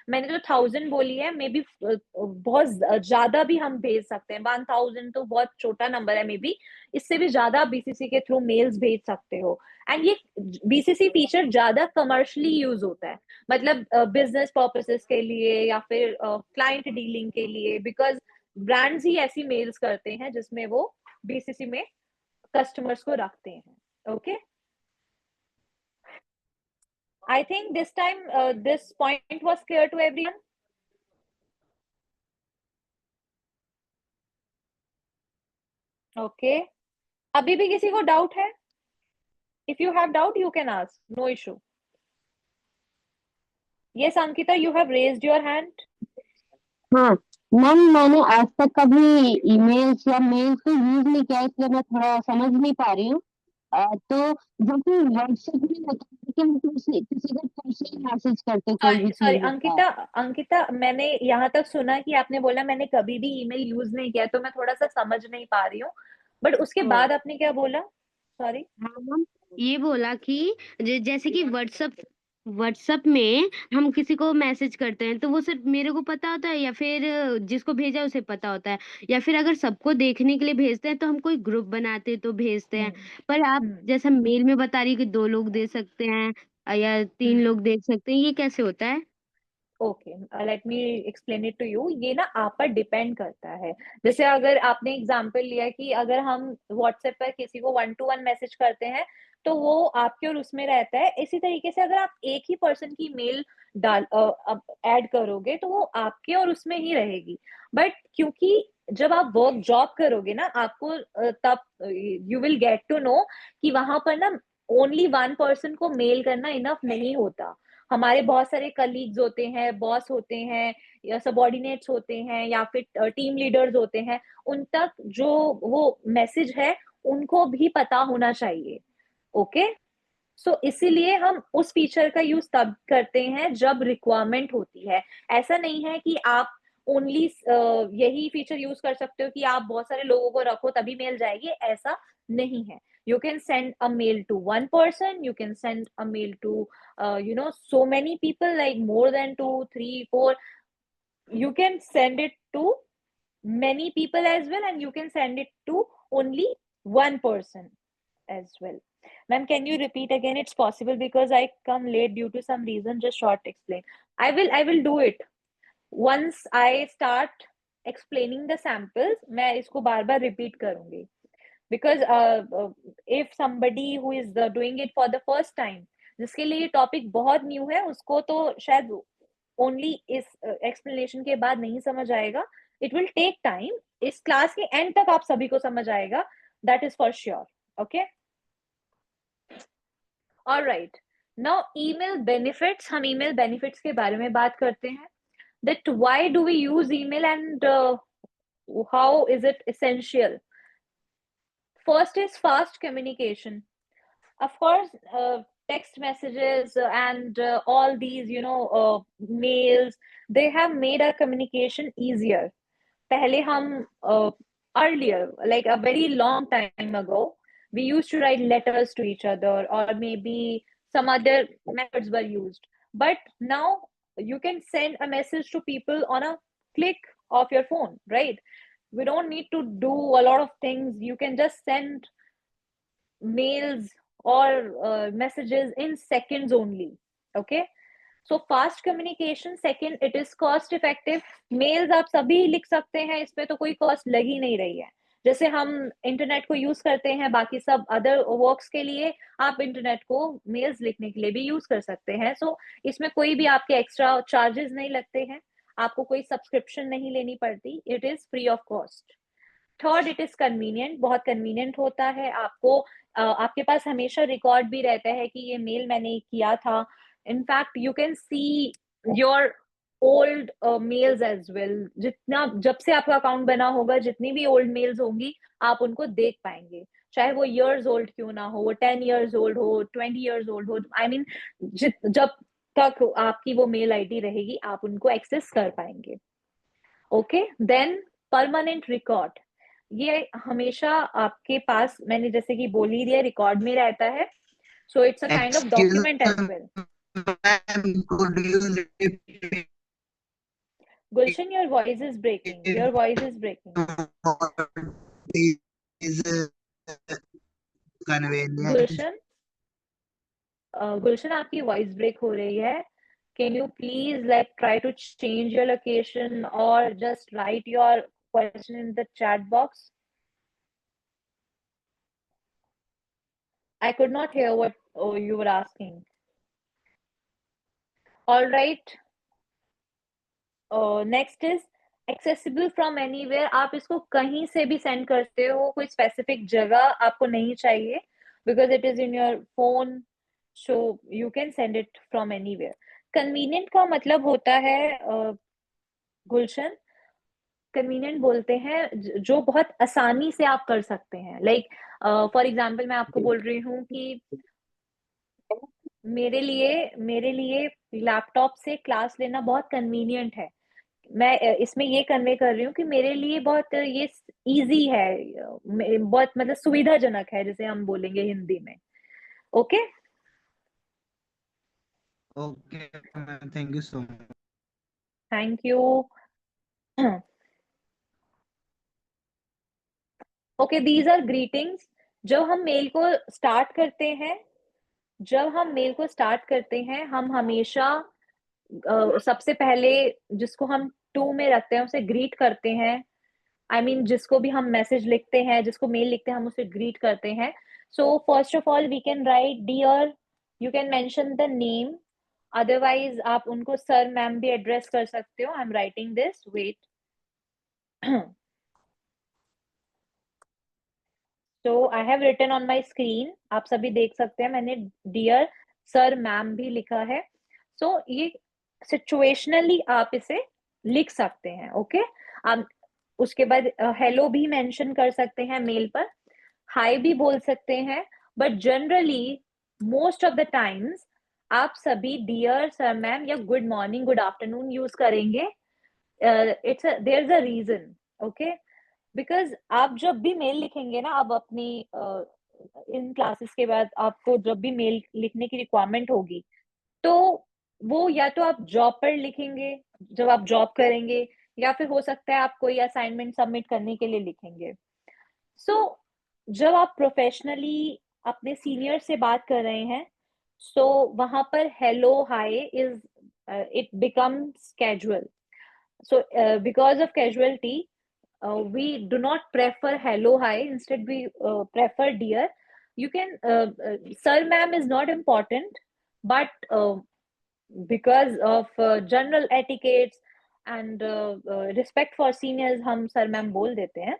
Speaker 3: मैंने जो 1000 बोली है, मे बी बहुत ज्यादा भी हम भेज सकते हैं। 1000 तो बहुत छोटा नंबर है, मे बी इससे भी ज्यादा बीसीसी के थ्रू मेल्स भेज सकते हो। एंड ये बीसीसी फीचर ज्यादा कमर्शियली यूज होता है, मतलब बिजनेस पर्पसेस के लिए या फिर क्लाइंट डीलिंग के लिए, बिकॉज ब्रांड्स ही ऐसी मेल्स करते हैं जिसमें वो बीसीसी में कस्टमर्स को रखते हैं। Okay, I think this time this point was clear to everyone. Okay. अभी भी किसी को डाउट है? If you have doubt, you can ask. No issue. Yes, Ankita, you have raised your hand.
Speaker 8: हाँ मैम, मैंने आज तक कभी ईमेल्स या मेल्स को यूज नहीं किया, इसलिए मैं थोड़ा समझ नहीं पा रही हूँ। तो जब भी व्हाट्सएप में होता है कि हम किसी को पर्सनली मैसेज करते, कोई भी
Speaker 3: सॉरी
Speaker 8: चीज होता है।
Speaker 3: अंकिता, मैंने यहाँ तक सुना कि आपने बोला मैंने कभी भी ईमेल यूज नहीं किया, तो मैं थोड़ा सा समझ नहीं पा रही हूँ। बट उसके बाद आपने क्या बोला? सॉरी।
Speaker 8: हाँ मैम, ये बोला कि जैसे कि व्हाट्सएप में हम किसी को मैसेज करते हैं तो वो सिर्फ मेरे को पता होता है या फिर जिसको भेजा उसे पता होता है, या फिर अगर सबको देखने के लिए भेजते हैं तो हम कोई ग्रुप बनाते तो भेजते हैं। पर आप जैसा मेल में बता रही है कि 2 लोग दे सकते हैं या 3 लोग देख सकते हैं, ये कैसे होता है?
Speaker 3: Okay, let me explain it to you. ये ना आप पर डिपेंड करता है। जैसे अगर आपने एग्जांपल लिया कि अगर हम व्हाट्सएप पर किसी को 1 to 1 मैसेज करते हैं तो वो आपके और उसमें रहता है। इसी तरीके से अगर आप एक ही पर्सन की मेल ऐड करोगे तो वो आपके और उसमें ही रहेगी। बट क्योंकि जब आप वर्क जॉब करोगे ना, आपको तब you will get to no कि वहां पर ना ओनली 1 पर्सन को मेल करना इनफ नहीं होता। हमारे बहुत सारे कलीग्स होते हैं, बॉस होते हैं, या सबॉर्डिनेट्स होते हैं, या फिर टीम लीडर्स होते हैं, उन तक जो वो मैसेज है उनको भी पता होना चाहिए। ओके, सो इसीलिए हम उस फीचर का यूज तब करते हैं जब रिक्वायरमेंट होती है। ऐसा नहीं है कि आप ओनली यही फीचर यूज कर सकते हो कि आप बहुत सारे लोगों को रखो तभी मेल जाएगी, ऐसा नहीं है. You can send a mail to one person, you can send a mail to so many people, like more than 2, 3, 4. You can send it to many people as well, and you can send it to only one person as well. Ma'am, can you repeat again? It's possible because I come late due to some reason. Just short explain. I will do it. Once I start explaining the samples, मैं इसको बार बार repeat करूंगी. Because if somebody who is doing it for the first time, जिसके लिए ये topic बहुत new है, उसको तो शायद ओनली इस एक्सप्लेनेशन के बाद नहीं समझ आएगा. It will take time. इस क्लास के एंड तक आप सभी को समझ आएगा, that is for sure. Okay, alright. Now email benefits. हम ईमेल बेनिफिट्स के बारे में बात करते हैं. That why do we use email and how is it essential. First is fast communication. Of course, text messages and all these, mails, they have made our communication easier. Pehle hum, earlier, like a very long time ago, we used to write letters to each other, or maybe some other methods were used. But now you can send a message to people on a click of your phone, right? We don't need to do a lot of things. You can just send mails or messages in seconds only. Okay, so fast communication. Second, it is cost effective. Mails आप सभी लिख सकते हैं, इसमें तो कोई cost लग ही नहीं रही है. जैसे हम इंटरनेट को यूज करते हैं बाकी सब अदर वर्क्स के लिए, आप इंटरनेट को मेल्स लिखने के लिए भी यूज कर सकते हैं. सो इसमें कोई भी आपके एक्स्ट्रा चार्जेस नहीं लगते हैं, आपको कोई सब्सक्रिप्शन नहीं लेनी पड़ती. It is free of cost. Third, it is convenient. बहुत कन्वीनियंट होता है. आपको आपके पास हमेशा रिकॉर्ड भी रहता है कि ये मेल मैंने किया था. In fact you can see your old mails as well. जितना जब से आपका अकाउंट बना होगा, जितनी भी ओल्ड मेल्स होंगी आप उनको देख पाएंगे, चाहे वो years ओल्ड क्यों ना हो, वो 10 years ओल्ड हो, 20 years ओल्ड हो. आई मीन जब तक आपकी वो मेल आईडी रहेगी आप उनको एक्सेस कर पाएंगे. Okay, then permanent record. ये हमेशा आपके पास, मैंने जैसे कि बोल ही दिया, रिकॉर्ड में रहता है. So it's a kind of document as well. Gulshan, your voice is breaking. Your voice is breaking. Gulshan, Gulshan, आपकी voice break हो रही है. Can you please try to change your location or just write your question in the chat box? I could not hear what you were asking. All right. Next is accessible from anywhere. आप इसको कहीं से भी send करते हो, कोई specific जगह आपको नहीं चाहिए, because it is in your phone, so you can send it from anywhere. Convenient का मतलब होता है गुलशन, कन्वीनियंट बोलते हैं जो बहुत आसानी से आप कर सकते हैं. लाइक फॉर एग्जांपल मैं आपको बोल रही हूँ कि मेरे लिए लैपटॉप से क्लास लेना बहुत कन्वीनियंट है. मैं इसमें ये कन्वे कर रही हूँ कि मेरे लिए बहुत ये इजी है, बहुत मतलब सुविधाजनक है, जैसे हम बोलेंगे हिंदी में. Okay,
Speaker 7: Okay, thank you so much.
Speaker 3: Thank you. Okay, these are greetings. जब हम मेल को स्टार्ट करते हैं हम हमेशा सबसे पहले जिसको हम टू में रखते हैं उसे ग्रीट करते हैं. आई मीन जिसको भी हम मैसेज लिखते हैं, जिसको मेल लिखते हैं, हम उसे ग्रीट करते हैं. So first of all we can write dear. You can mention the name. Otherwise आप उनको सर मैम भी एड्रेस कर सकते हो. I am writing this, wait. So I have written on my screen. आप सभी देख सकते हैं मैंने डियर सर मैम भी लिखा है. So ये सिचुएशनली आप इसे लिख सकते हैं. ओके, आप उसके बाद हेलो भी मेंशन कर सकते हैं मेल पर, हाय भी बोल सकते हैं. But generally most of the times आप सभी डियर सर मैम या good morning good afternoon use करेंगे. there's a reason, okay? Because आप जब भी मेल लिखेंगे ना, अब अपनी इन क्लासेस के बाद आपको जब भी मेल लिखने की रिक्वायरमेंट होगी, तो वो या तो आप जॉब पर लिखेंगे जब आप जॉब करेंगे, या फिर हो सकता है आप कोई असाइनमेंट सबमिट करने के लिए लिखेंगे. सो जब आप प्रोफेशनली अपने सीनियर से बात कर रहे हैं, सो वहां पर hello hi is it becomes casual. So because of casualty, we do not prefer hello hi, instead we prefer dear. You can sir ma'am is not important, but because of general etiquettes and respect for seniors, हम sir ma'am बोल देते हैं.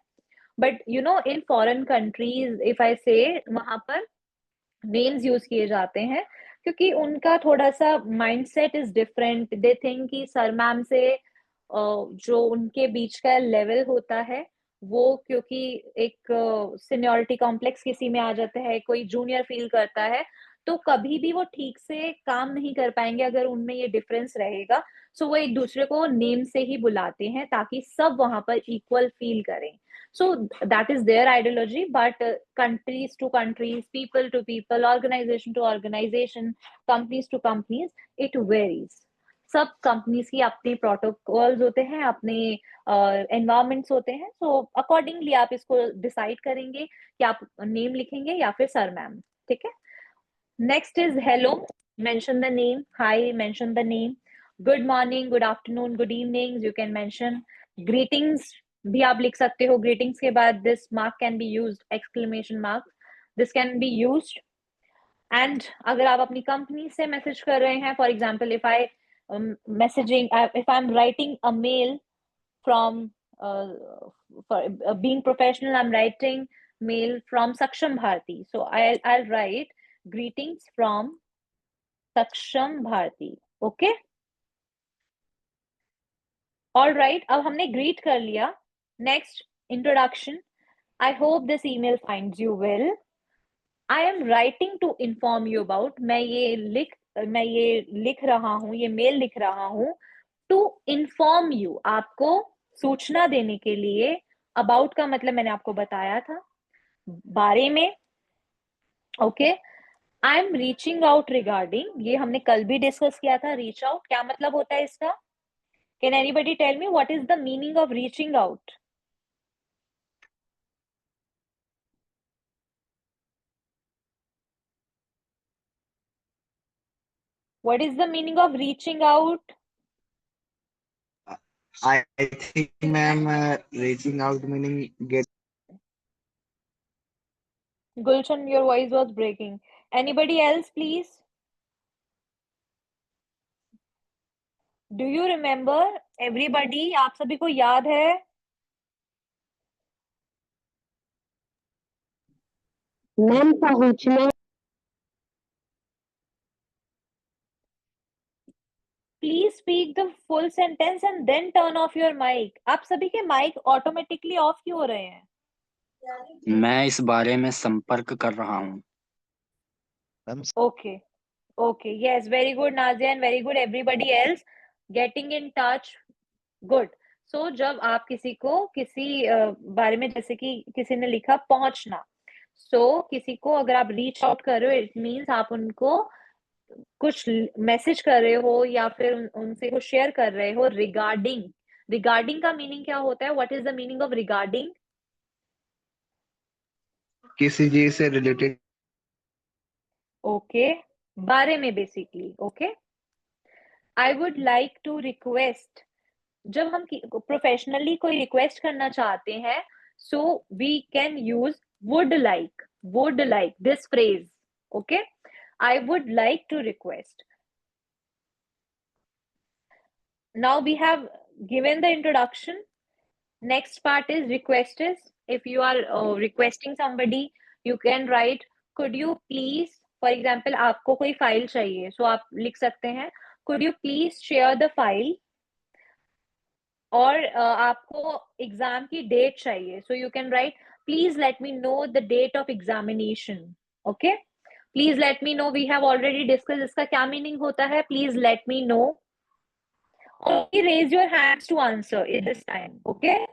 Speaker 3: But you know, in foreign countries, if I say, वहां पर names use किए जाते हैं, क्योंकि उनका थोड़ा सा mindset is different. They think कि सर मैम से जो उनके बीच का लेवल होता है, वो क्योंकि एक सीनियरिटी कॉम्प्लेक्स किसी में आ जाता है, कोई जूनियर फील करता है, तो कभी भी वो ठीक से काम नहीं कर पाएंगे अगर उनमें ये डिफरेंस रहेगा. सो वो एक दूसरे को नेम से ही बुलाते हैं ताकि सब वहां पर इक्वल फील करें. So that is their ideology, but countries to countries, people to people, organization to organization, companies to companies, it varies. सब कंपनीज की अपनी प्रोटोकॉल्स होते हैं, अपने एनवायरमेंट्स होते हैं. सो अकॉर्डिंगली आप इसको डिसाइड करेंगे कि आप नेम लिखेंगे या फिर सर मैम. ठीक है. Next is hello, mention the name. Hi, mention the name. Good morning, good afternoon, good evening, you can mention. Greetings भी आप लिख सकते हो. ग्रीटिंग्स के बाद this mark can be used, exclamation mark, this can be used. And अगर आप अपनी कंपनी से मैसेज कर रहे हैं, for example if I messaging, if I am writing a mail from being professional, I'm writing mail from Saksham Bharti, so I'll write greetings from Saksham Bharti. okay, all right. अब हमने greet कर लिया. Next, introduction. I hope this email finds you well. I am writing to inform you about. मैं ये लिख रहा हूँ, ये मेल लिख रहा हूँ to inform you, आपको सूचना देने के लिए. About का मतलब मैंने आपको बताया था, बारे में. Okay. I am reaching out regarding, ये हमने कल भी डिस्कस किया था. reach out क्या मतलब होता है इसका? Can anybody tell me what is the meaning of reaching out? What is the meaning of reaching out?
Speaker 7: I think, ma'am, reaching out meaning get.
Speaker 3: Gulshan, your voice was breaking. Anybody else, please? Do you remember? Everybody, आप सभी को याद है?
Speaker 8: Ma'am पहुंचना.
Speaker 3: Please speak the full sentence and then turn off your mic. आप सभी के mic automatically off क्यों हो रहे हैं?
Speaker 9: मैं इस बारे में संपर्क कर रहा हूँ.
Speaker 3: Okay. Okay. Yes. Very good, Nazia, and very good everybody else. Getting in touch. Good. So जब आप किसी को किसी बारे में, जैसे कि किसी ने लिखा पहुंचना, so किसी को अगर आप रीच आउट कर रहे हो, इट मीन्स आप उनको कुछ मैसेज कर रहे हो या फिर उनसे कुछ शेयर कर रहे हो रिगार्डिंग. रिगार्डिंग का मीनिंग क्या होता है? What is the meaning of regarding?
Speaker 7: किसी चीज से रिलेटेड.
Speaker 3: ओके, बारे में basically. Okay. I would like to request, जब हम प्रोफेशनली कोई रिक्वेस्ट करना चाहते हैं, so we can use would like this phrase. Okay. I would like to request. Now we have given the introduction. Next part is request is. If you are requesting somebody, you can write, could you please, for example, आपको कोई file चाहिए, so आप लिख सकते हैं, could you please share the file. और आपको exam की डेट चाहिए, so you can write, please let me know the date of examination. Okay. Please let me know, we have already discussed इसका क्या मीनिंग होता है. Please let me know. Only raise your hands to answer at this time, okay?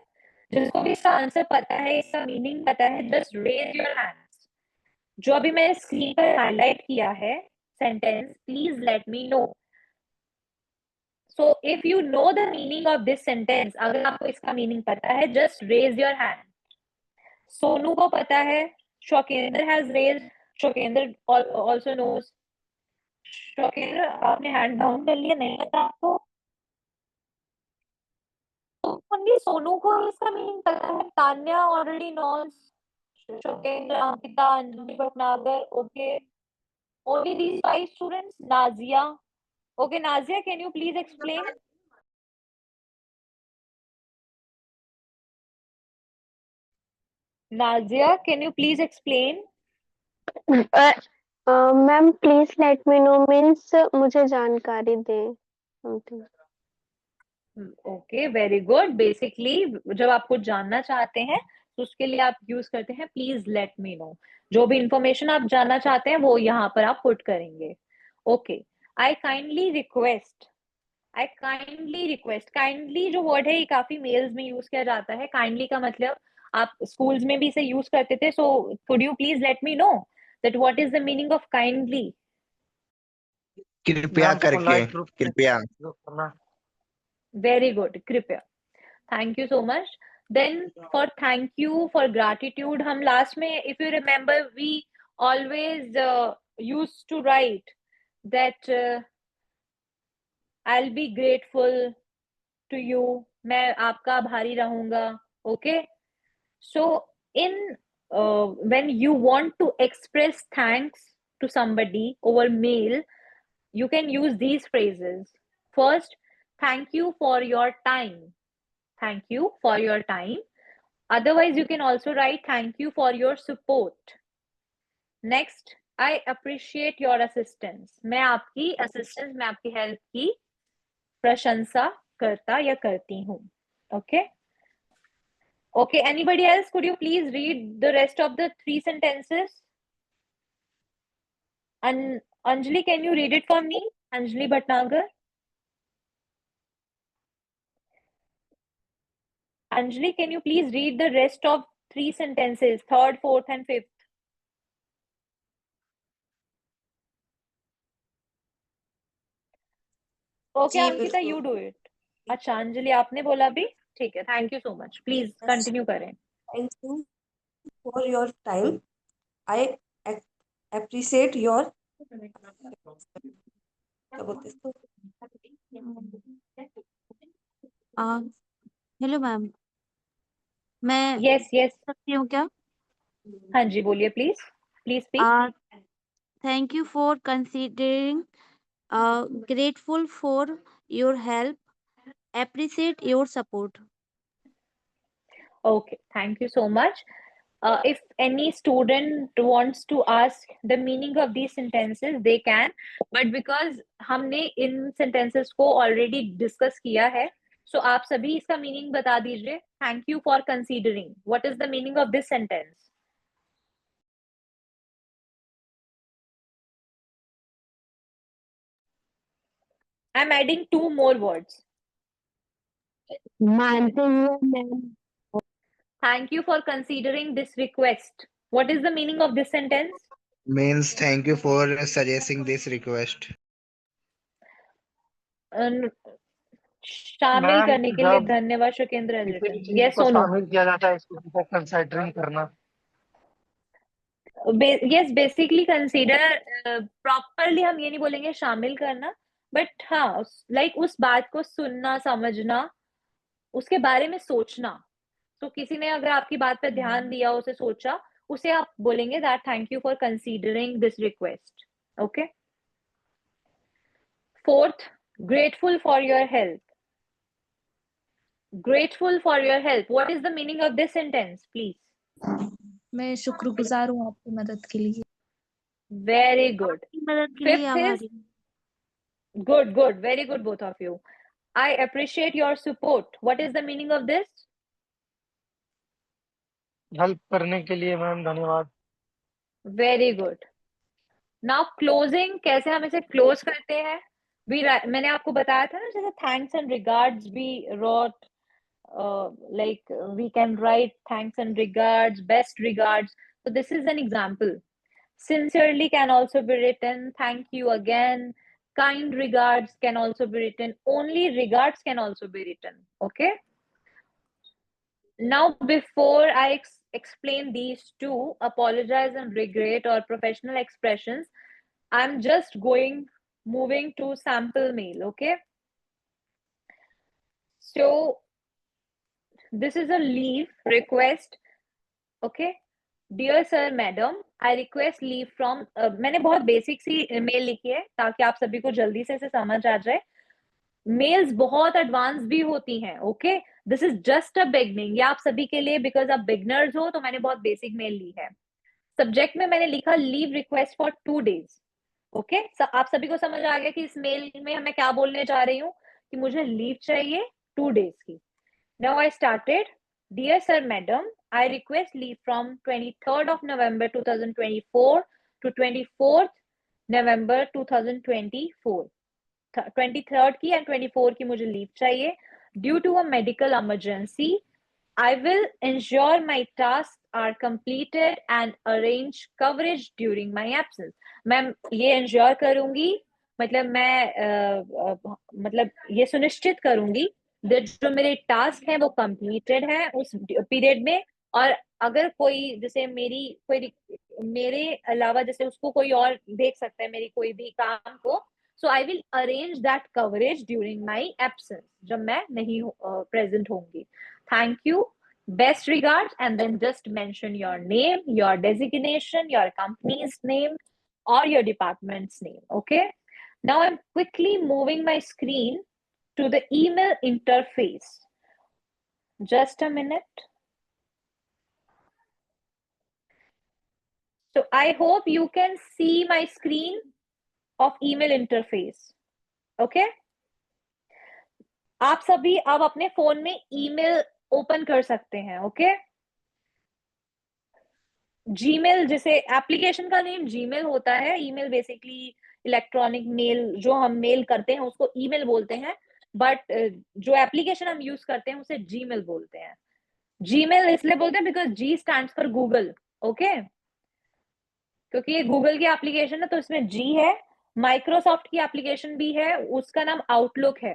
Speaker 3: जिसको भी इसका answer पता है, इसका मीनिंग पता है, just raise your hands. जो अभी मैंने स्क्रीन पर हाईलाइट किया है sentence, please let me know. So if you know the meaning of this sentence, अगर आपको इसका मीनिंग पता है, just raise your hand. Sonu को पता है, शौकेंद्र has raised, शौकेंद्र also knows. शौकेंद्र आपने हैंड डाउन कर लिया, नहीं पता आपको? ओनली सोनू को इसका मीनिंग पता है. Tanya already knows. Shaukendra, Ankita, Anjali Bhatnagar, okay. Only these 5 students. Nazia. Okay, Nazia, can you please explain? Nazia, can you please explain?
Speaker 10: Ma'am please let me know means मुझे जानकारी दें something.
Speaker 3: Okay, very good. Basically जब आप कुछ जानना चाहते हैं तो उसके लिए आप यूज करते हैं प्लीज लेट मी नो. जो भी इंफॉर्मेशन आप जानना चाहते हैं वो यहाँ पर आप पुट करेंगे. ओके, आई काइंडली रिक्वेस्ट. काइंडली जो वर्ड है ये काफी मेल्स में यूज किया जाता है. काइंडली का मतलब आप स्कूल्स में भी इसे यूज करते थे. So could you please let me know that what is the meaning of kindly?
Speaker 7: कृपया करके, कृपया.
Speaker 3: Very good, कृपया. Thank you so much. Then for thank you, for gratitude, हम last में, if you remember, we always used to write that I'll be grateful to you. मैं आपका आभारी रहूंगा. Okay. So when you want to express thanks to somebody over mail, you can use these phrases. First, thank you for your time. Thank you for your time. Otherwise, you can also write thank you for your support. Next, I appreciate your assistance. मैं आपकी assistance, मैं आपकी help की प्रशंसा करता या करती हूँ. Okay. Okay, anybody else? Could you please read the rest of the 3 sentences? And Anjali, can you read it for me? Anjali Bhatnagar. Anjali, can you please read the rest of 3 sentences, 3rd, 4th, and 5th? Okay, Ankita, you do it. अच्छा, अंजलि आपने बोला भी? ठीक है, thank you so much. Please continue करें.
Speaker 11: Thank you for your time. I appreciate your. क्या बोलते हैं?
Speaker 10: हेलो मैम, मैं
Speaker 3: यस यस,
Speaker 10: सकती हूँ क्या?
Speaker 3: हाँ जी, बोलिए please. Please speak.
Speaker 10: Thank you for considering, grateful for your help, appreciate your support.
Speaker 3: Okay, thank you so much. If any student wants to ask the meaning of these sentences, they can. But because हमने इन sentences को already discuss किया है, so आप सभी इसका meaning बता दीजिए. Thank you for considering. What is the meaning of this sentence? I'm adding 2 more words.
Speaker 10: मानते हुए ma'am.
Speaker 3: Thank you for considering this request. What is the meaning of this sentence?
Speaker 7: Means thank you for suggesting this request.
Speaker 3: शामिल करने के लिए धन्यवाद शोकेंद्र. Yes Sonu.
Speaker 5: शामिल किया जाता है इसको कंसीडरिंग करना.
Speaker 3: yes, basically consider, properly हम ये नहीं बोलेंगे शामिल करना, but हाँ, like उस बात को सुनना, समझना, उसके बारे में सोचना. तो किसी ने अगर आपकी बात पर ध्यान दिया, उसे सोचा, उसे आप बोलेंगे that thank you for considering this request. Okay. 4th, grateful for your help. Grateful for your help. What is the meaning of this sentence, please?
Speaker 12: मैं शुक्रगुजार हूँ आपकी मदद के लिए.
Speaker 3: Very good.
Speaker 10: मदद के लिए
Speaker 3: 5th is
Speaker 10: आभारी.
Speaker 3: good, very good, both of you. I appreciate your support. What is the meaning of this?
Speaker 5: Help करने के लिए मैम धन्यवाद.
Speaker 3: Very good. Now closing, कैसे हम इसे close करते हैं? मैंने आपको बताया था ना, जैसे थैंक्स एंड रिगार्ड्स भी wrote, like we can write thanks and regards, best regards. So this is an example. Sincerely can also be written, thank you again. Kind regards can also be written, only regards can also be written. Okay, now before I explain these two, apologize and regret or professional expressions, I'm just moving to sample mail. Okay, so this is a leave request. Okay, dear sir madam, I request leave from, मैंने बहुत basic सी mail लिखी है ताकि आप सभी को जल्दी से इसे समझ आ जाए. मेल्स बहुत एडवांस भी होती हैं. Okay, this is just a beginning, ये आप सभी के लिए, बिकॉज आप बिगनर्स हो तो मैंने बहुत बेसिक मेल ली है. सब्जेक्ट में मैंने लिखा leave request for 2 days. Okay, आप सभी को समझ आ गया कि इस मेल में मैं क्या बोलने जा रही हूँ, कि मुझे लीव चाहिए 2 days की. Now I started. Dear Sir Madam, I request leave from 23rd of November 2024 to 24th November 2024. 23rd की and 24 की मुझे लीव चाहिए. Due to a medical emergency, I will ensure my tasks are completed and arrange coverage during my absence. मैं ये ensure करूंगी, मतलब मैं मतलब ये सुनिश्चित करूंगी जो मेरे टास्क है वो कंप्लीटेड है उस पीरियड में. और अगर कोई जैसे मेरे अलावा जैसे उसको कोई और देख सकता है मेरी कोई भी काम को, so I will arrange that coverage during my absence, जब मैं नहीं प्रेजेंट होंगी. Thank you, best regards, and then just mention your name, your designation, your company's name, or your department's name. Okay, now I'm quickly moving my screen to the email interface. Just a minute. So I hope you can see my screen of email interface. Okay, आप सभी अब अपने phone में email open कर सकते हैं. Okay, Gmail, जैसे application का नेम जीमेल होता है, ईमेल बेसिकली इलेक्ट्रॉनिक मेल, जो हम मेल करते हैं उसको ईमेल बोलते हैं, बट जो एप्लीकेशन हम यूज करते हैं उसे जीमेल बोलते हैं. जीमेल इसलिए बोलते हैं because ji stands for Google. Okay, क्योंकि ये गूगल की एप्लीकेशन है तो इसमें जी है. माइक्रोसॉफ्ट की एप्लीकेशन भी है, उसका नाम आउटलुक है,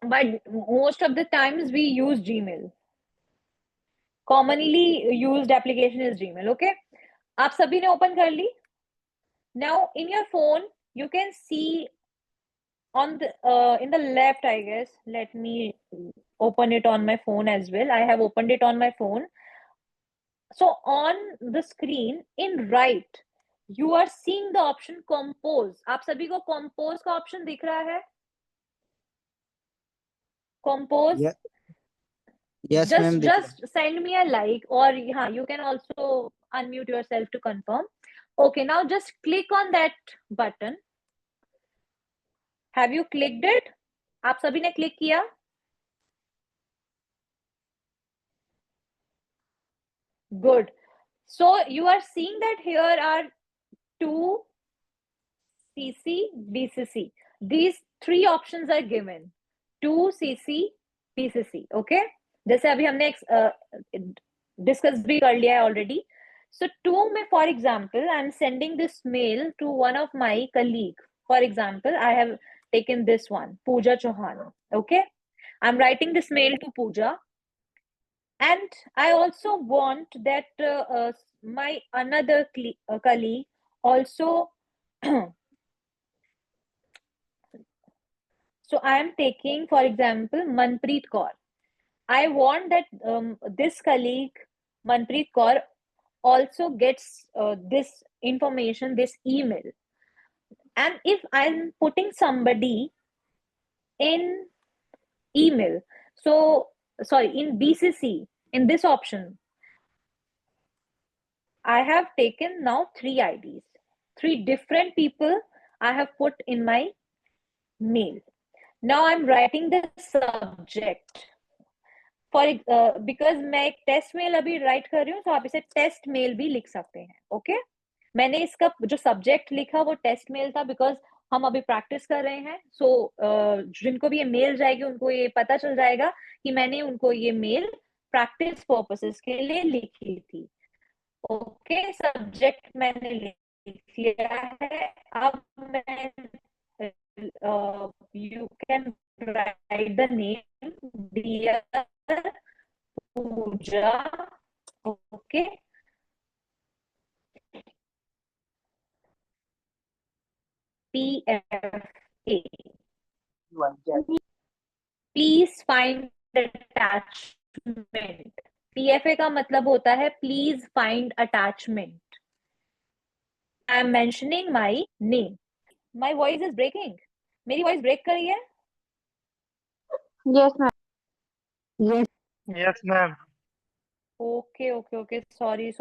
Speaker 3: but most of the times we use Gmail. commonly used application is Gmail. Okay, आप सभी ने ओपन कर ली. Now in your phone you can see on the in the left, I guess. Let me open it on my phone as well. I have opened it on my phone. So on the screen in right you are seeing the option compose. आप सभी को compose का option दिख रहा है? Compose.
Speaker 13: Yeah. Yes, ma'am.
Speaker 3: Just send me a like, or you can also unmute yourself to confirm. Okay, now just click on that button. Have you clicked it? आप सभी ने click किया? Good. So you are seeing that here are 2 CC, BCC. These 3 options are given. 2 CC, BCC. Okay. जैसे अभी हमने discuss भी कर लिया है ऑलरेडी. So 2 में, for example, I'm sending this mail to one of my colleague. For example, I have taken this one, Pooja Chauhan. Okay, I'm writing this mail to Pooja, and I also want that my another colleague also. So I am taking, for example, Manpreet Kaur. I want that this colleague, Manpreet Kaur, also gets this information, this email. And if I'm putting somebody in email, so sorry, in BCC, in this option, I have taken now 3 IDs, 3 different people I have put in my mail. Now I'm writing the subject. Because मैं एक test mail अभी right कर रही हूँ, तो आप इसे test mail भी लिख सकते हैं. ओके, मैंने इसका जो सब्जेक्ट लिखा वो टेस्ट मेल था, बिकॉज हम अभी प्रैक्टिस कर रहे हैं। सो जिनको भी ये मेल जाएगी उनको ये पता चल जाएगा कि मैंने उनको ये मेल प्रैक्टिस पर्पसेस के लिए लिखी थी। ओके, सब्जेक्ट मैंने लिख लिया है। अब मैं you can write the name Dear Pooja. Okay. PFA. Please find attachment. PFA का मतलब होता है please find attachment. I am mentioning my name. My voice is breaking. मेरी voice break कर रही है?
Speaker 10: Yes, ma'am.
Speaker 5: Yes. Yes, ma'am.
Speaker 3: Okay. Sorry.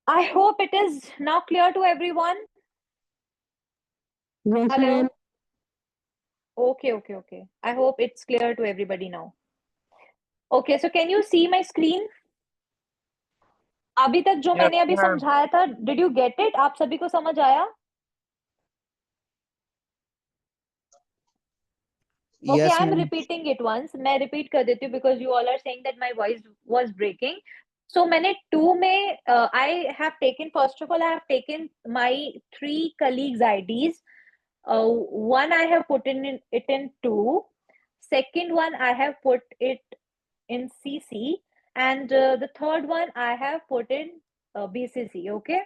Speaker 3: I hope it is now clear to everyone.
Speaker 10: Yes,
Speaker 3: Hello.
Speaker 10: ma'am.
Speaker 3: Okay. I hope it's clear to everybody now. Okay, so can you see my screen? अभी तक जो
Speaker 5: Yes,
Speaker 3: मैंने अभी
Speaker 5: ma'am.
Speaker 3: समझाया था, did you get it? आप सभी को समझ आया? Okay,
Speaker 13: Yes,
Speaker 3: I'm
Speaker 13: ma'am.
Speaker 3: repeating it once. मैं repeat कर देती हूँ because you all are saying that my voice was breaking. So मैंने 2 में I have taken, first of all, I have taken my 3 colleagues' IDs. One I have put it in 2. Second one I have put it in CC, and the third one I have put in BCC. Okay.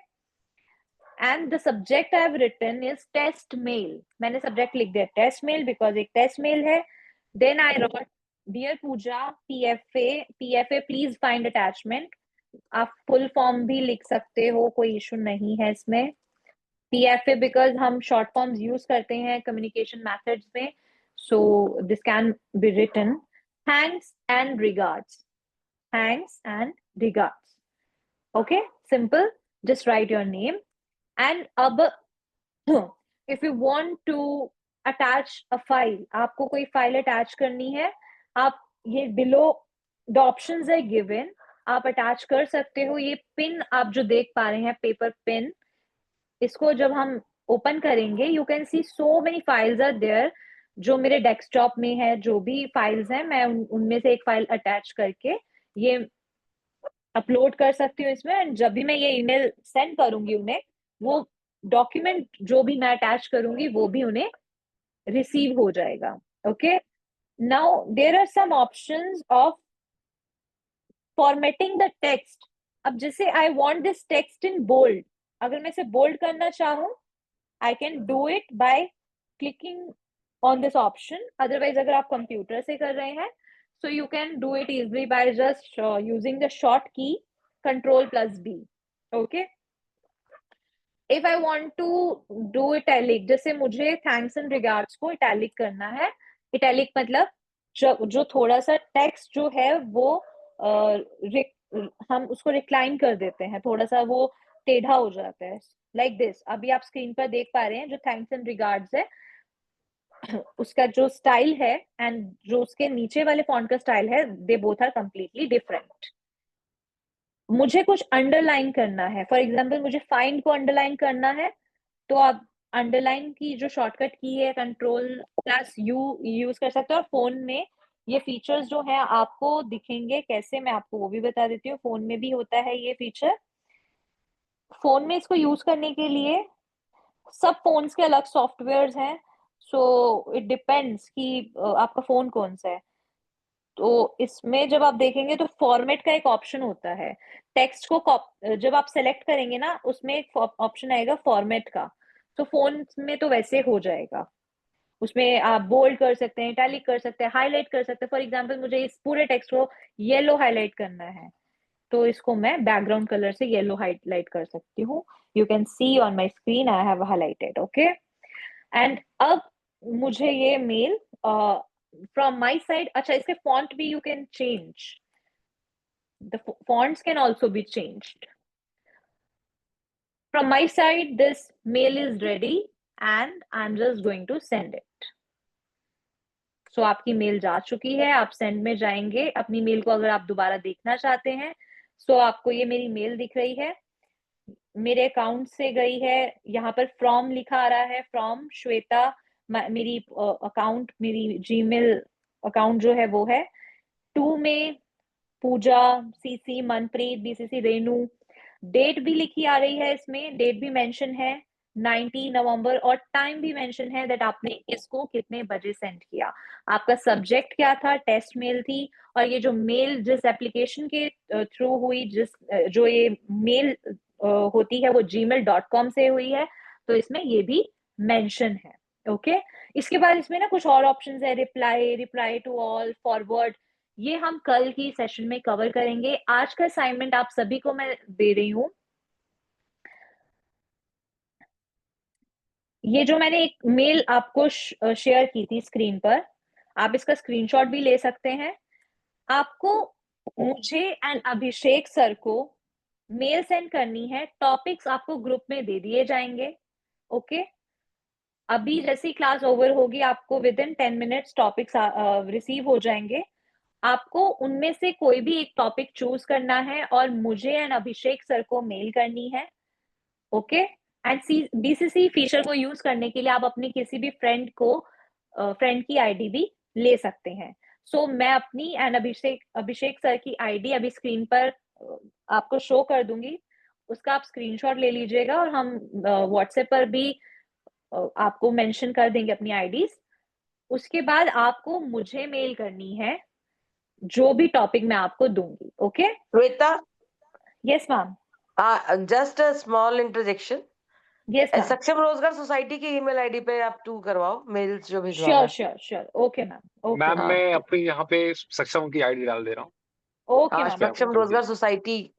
Speaker 3: And the subject I have written is test mail. मैंने subject लिख दिया test mail because एक test mail है. Then I wrote dear Pooja, PFA please find attachment. आप full form भी लिख सकते हो, कोई issue नहीं है इसमें. PFA because हम short forms use करते हैं communication methods में, so this can be written. Thanks and regards. Okay, simple. Just write your name. And अब if you want to attach a file, आपको कोई file attach करनी है, आप ये below the options are given, आप attach कर सकते हो. ये pin आप जो देख पा रहे हैं, paper pin, इसको जब हम open करेंगे, you can see so many files are there. जो मेरे desktop में है, जो भी files हैं, मैं उनमें से एक file attach करके ये अपलोड कर सकती हूँ इसमें. एंड जब भी मैं ये ईमेल सेंड करूंगी उन्हें, वो डॉक्यूमेंट जो भी मैं अटैच करूंगी वो भी उन्हें रिसीव हो जाएगा. Okay, now there are some options of formatting the text. अब जैसे I want this text in bold, अगर मैं इसे बोल्ड करना चाहूँ, I can do it by clicking on this option. Otherwise अगर आप कंप्यूटर से कर रहे हैं, so you can do it easily by just using the short key Ctrl+B. Okay. If I want to do italic, जैसे मुझे thanks and regards को italic करना है. Italic मतलब जो थोड़ा सा text जो है वो हम उसको recline कर देते हैं, थोड़ा सा वो टेढ़ा हो जाता है. Like this. अभी आप स्क्रीन पर देख पा रहे हैं जो thanks and regards है, उसका जो स्टाइल है एंड जो उसके नीचे वाले फॉन्ट का स्टाइल है, they both are completely different. मुझे कुछ अंडरलाइन करना है, फॉर एग्जांपल मुझे फाइंड को अंडरलाइन करना है, तो आप अंडरलाइन की जो शॉर्टकट की है Ctrl+U यूज कर सकते हो. और फोन में ये फीचर्स जो है आपको दिखेंगे कैसे, मैं आपको वो भी बता देती हूँ. फोन में भी होता है ये फीचर. फोन में इसको यूज करने के लिए सब फोन्स के अलग सॉफ्टवेयर्स हैं, सो इट डिपेंड्स कि आपका फोन कौन सा है. तो इसमें जब आप देखेंगे तो फॉर्मेट का एक ऑप्शन होता है. टेक्स्ट को जब आप सेलेक्ट करेंगे ना, उसमें एक ऑप्शन आएगा फॉर्मेट का. तो फोन में तो वैसे हो जाएगा, उसमें आप बोल्ड कर सकते हैं, इटैलिक कर सकते हैं, हाईलाइट कर सकते हैं. फॉर एग्जांपल मुझे इस पूरे टेक्स्ट को येलो हाईलाइट करना है, तो इसको मैं बैकग्राउंड कलर से येलो हाईलाइट कर सकती हूँ. You can C on my screen I have highlighted. Okay, and अब मुझे ये मेल फ्रॉम माई साइड, अच्छा इसके फॉन्ट भी you can change, the fonts can also be changed. From my side, this mail is ready and I'm just going to send it. So आपकी mail जा चुकी है, आप सेंड में जाएंगे. अपनी मेल को अगर आप दोबारा देखना चाहते हैं, so आपको ये मेरी मेल दिख रही है. मेरे अकाउंट से गई है, यहाँ पर फ्रॉम लिखा आ रहा है, फ्रॉम श्वेता, मेरी अकाउंट, मेरी जीमेल अकाउंट जो है वो है। टू में Pooja, CC, Manpreet, BCC, Renu. Date भी लिखी आ रही है, इसमें डेट भी मेंशन है 19 नवंबर, और टाइम भी मेंशन है दैट आपने इसको कितने बजे सेंड किया। आपका सब्जेक्ट क्या था, टेस्ट मेल थी, और ये जो मेल जिस एप्लीकेशन के थ्रू हुई, जो ये मेल होती है वो gmail.com से हुई है, तो इसमें ये भी मेंशन है। ओके, इसके बाद इसमें ना कुछ और ऑप्शंस है, रिप्लाई टू ऑल, फॉरवर्ड। ये हम कल की सेशन में कवर करेंगे। आज का असाइनमेंट आप सभी को मैं दे रही हूँ। ये जो मैंने एक मेल आपको शेयर की थी स्क्रीन पर, आप इसका स्क्रीनशॉट भी ले सकते हैं। आपको मुझे एंड अभिषेक सर को मेल सेंड करनी है, टॉपिक्स आपको ग्रुप में दे दिए जाएंगे। ओके, अभी जैसे ही क्लास ओवर होगी आपको with in 10 minutes topics receive हो जाएंगे। आपको उनमें से कोई भी एक टॉपिक चूज करना है और मुझे एंड अभिषेक सर को मेल करनी है। ओके, एंड बीसीसी फीचर को यूज करने के लिए आप अपने किसी भी फ्रेंड की आईडी भी ले सकते हैं। सो मैं अपनी एंड अभिषेक सर की आईडी अभी स्क्रीन पर आपको शो कर दूंगी, उसका आप स्क्रीनशॉट ले लीजिएगा, और हम व्हाट्सएप पर भी आपको मेंशन कर देंगे अपनी आईडीज। उसके बाद आपको मुझे मेल करनी है जो भी टॉपिक मैं आपको दूंगी। Okay
Speaker 14: Shweta,
Speaker 3: yes ma'am.
Speaker 14: Just a small interjection.
Speaker 3: Yes ma'am,
Speaker 14: सक्षम रोजगार सोसाइटी की ईमेल आईडी पे आप टू करवाओ मेल्स जो भिजवाना
Speaker 3: श्योर
Speaker 14: है।
Speaker 3: Sure sure. Okay ma'am, okay
Speaker 1: ma'am
Speaker 14: हाँ,
Speaker 1: मैं अपनी यहाँ पे सक्षम की आईडी डाल दे रहा हूँ।
Speaker 3: ओके
Speaker 14: हाँ,
Speaker 3: मैम,
Speaker 14: सक्षम रोजगार सोसाइटी।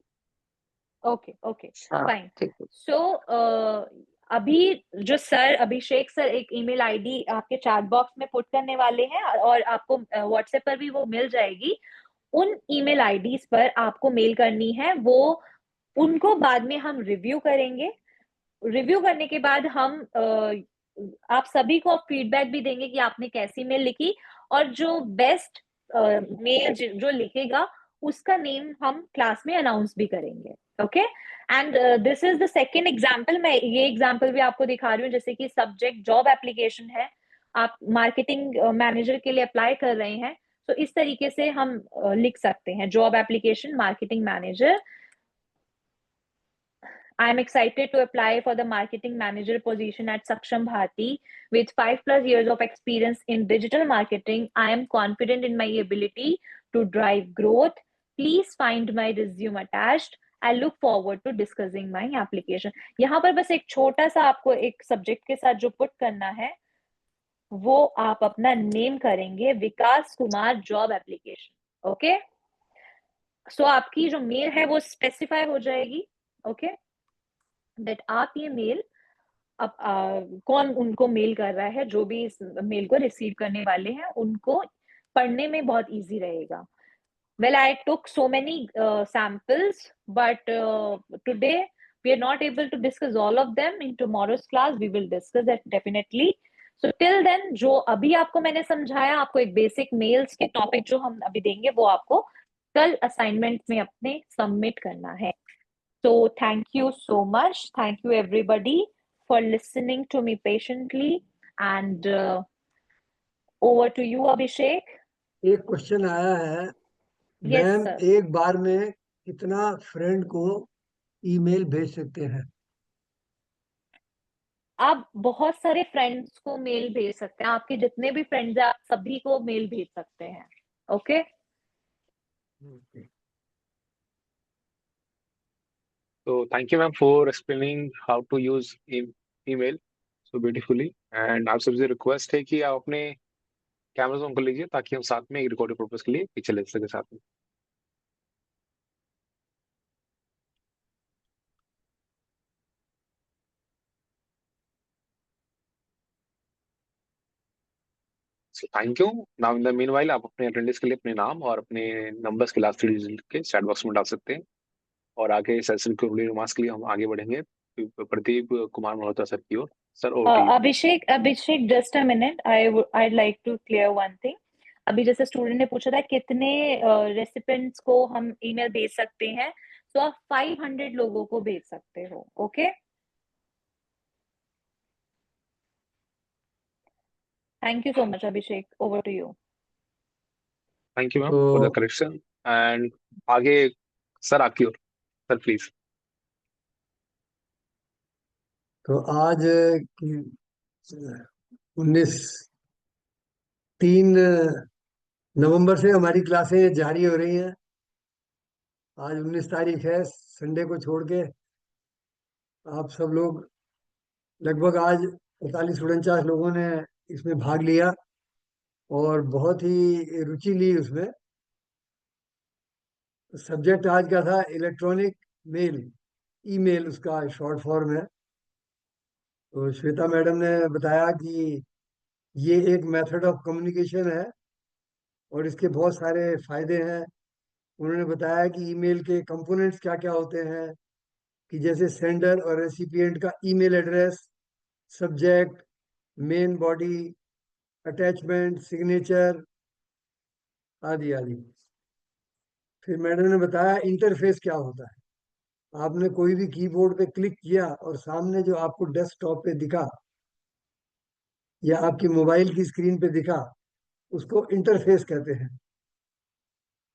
Speaker 3: ओके ओके
Speaker 14: हाँ,
Speaker 3: फाइन।
Speaker 14: ठीक है।
Speaker 3: सो अभी जो सर अभिषेक सर एक ईमेल आईडी आपके चैट बॉक्स में पुट करने वाले हैं, और आपको व्हाट्सएप पर भी वो मिल जाएगी। उन ईमेल आईडीज पर आपको मेल करनी है, वो उनको बाद में हम रिव्यू करेंगे। रिव्यू करने के बाद हम आप सभी को फीडबैक भी देंगे कि आपने कैसी मेल लिखी, और जो बेस्ट मेल जो लिखेगा उसका नेम हम क्लास में अनाउंस भी करेंगे। Okay, and this is the second example. मैं ये एग्जाम्पल भी आपको दिखा रही हूँ, जैसे कि सब्जेक्ट जॉब एप्लीकेशन है, आप मार्केटिंग मैनेजर के लिए अप्लाई कर रहे हैं, तो इस तरीके से हम लिख सकते हैं, job application marketing manager. I am excited to apply for the marketing manager position at Saksham Bharti. With 5+ years of experience in digital marketing, I am confident in my ability to drive growth. Please find my resume attached. I look forward to discussing my application. यहाँ पर बस एक छोटा सा आपको एक subject के साथ जो पुट करना है, वो आप अपना नेम करेंगे, विकास कुमार जॉब एप्लीकेशन। ओके, सो आपकी जो मेल है वो स्पेसिफाई हो जाएगी। ओके, दैट आप ये मेल अब कौन उनको मेल कर रहा है, जो भी इस मेल को रिसीव करने वाले हैं उनको पढ़ने में बहुत इजी रहेगा। Well, I took so many samples, but today we are not able to discuss all of them. In tomorrow's class, we will discuss that definitely. So till then, जो अभी आपको मैंने समझाया, आपको एक बेसिक मेल्स के topic जो हम अभी देंगे वो आपको कल असाइनमेंट में अपने सबमिट करना है। So thank you so much. Thank you everybody for listening to me patiently, and over to you, Abhishek.
Speaker 15: एक क्वेश्चन आया है,
Speaker 3: Yes,
Speaker 15: मैम
Speaker 3: sir.
Speaker 15: एक बार में कितना फ्रेंड को ईमेल भेज सकते हैं?
Speaker 3: आप बहुत सारे फ्रेंड्स को मेल भेज सकते हैं, आपके जितने भी फ्रेंड्स हैं आप सभी को मेल भेज सकते हैं। Okay,
Speaker 1: So thank you ma'am for explaining how to use email so beautifully, and आप सबसे रिक्वेस्ट है कि आप अपने कैमरास ऑन कर लीजिए ताकि हम साथ में एक रिकॉर्डिंग पर्पस के लिए पिक्चर ले सके साथ में। So thank you. Now in the meanwhile आप अपने अटेंडेंस के लिए अपने नाम और अपने नंबर्स के लास्ट 3 डिजिट के चैट बॉक्स में डाल सकते हैं, और आगे सेशन के रूलिंग रिमार्क्स के लिए हम आगे बढ़ेंगे प्रदीप कुमार मल्होत्रा सर की ओर। Sir over to you.
Speaker 3: Abhishek just a minute, I'd like to clear one thing. अभी जैसे स्टूडेंट ने पूछा था कितने रेसिपिएंट्स को हम ईमेल भेज सकते हैं, तो आप 500 लोगों को भेज सकते हो। Okay, thank you so much Abhishek, over to you.
Speaker 1: Thank you ma'am for the
Speaker 15: तो
Speaker 1: करेक्शन। एंड आगे सर आपकी ओर, सर प्लीज।
Speaker 15: तो आज की 3 नवंबर से हमारी क्लासें जारी हो रही हैं। आज 19 तारीख है, संडे को छोड़ के आप सब लोग लगभग आज 45-49 लोगों ने इसमें भाग लिया और बहुत ही रुचि ली उसमें। सब्जेक्ट आज का था इलेक्ट्रॉनिक मेल, ईमेल उसका शॉर्ट फॉर्म है। तो श्वेता मैडम ने बताया कि ये एक मेथड ऑफ कम्युनिकेशन है और इसके बहुत सारे फायदे हैं। उन्होंने बताया कि ईमेल के कंपोनेंट्स क्या क्या होते हैं, कि जैसे सेंडर और रेसिपिएंट का email address, subject, main body, attachment, signature आदि आदि। फिर मैडम ने बताया इंटरफेस क्या होता है। आपने कोई भी कीबोर्ड पे क्लिक किया और सामने जो आपको डेस्कटॉप पे दिखा या आपकी मोबाइल की स्क्रीन पे दिखा, उसको इंटरफेस कहते हैं।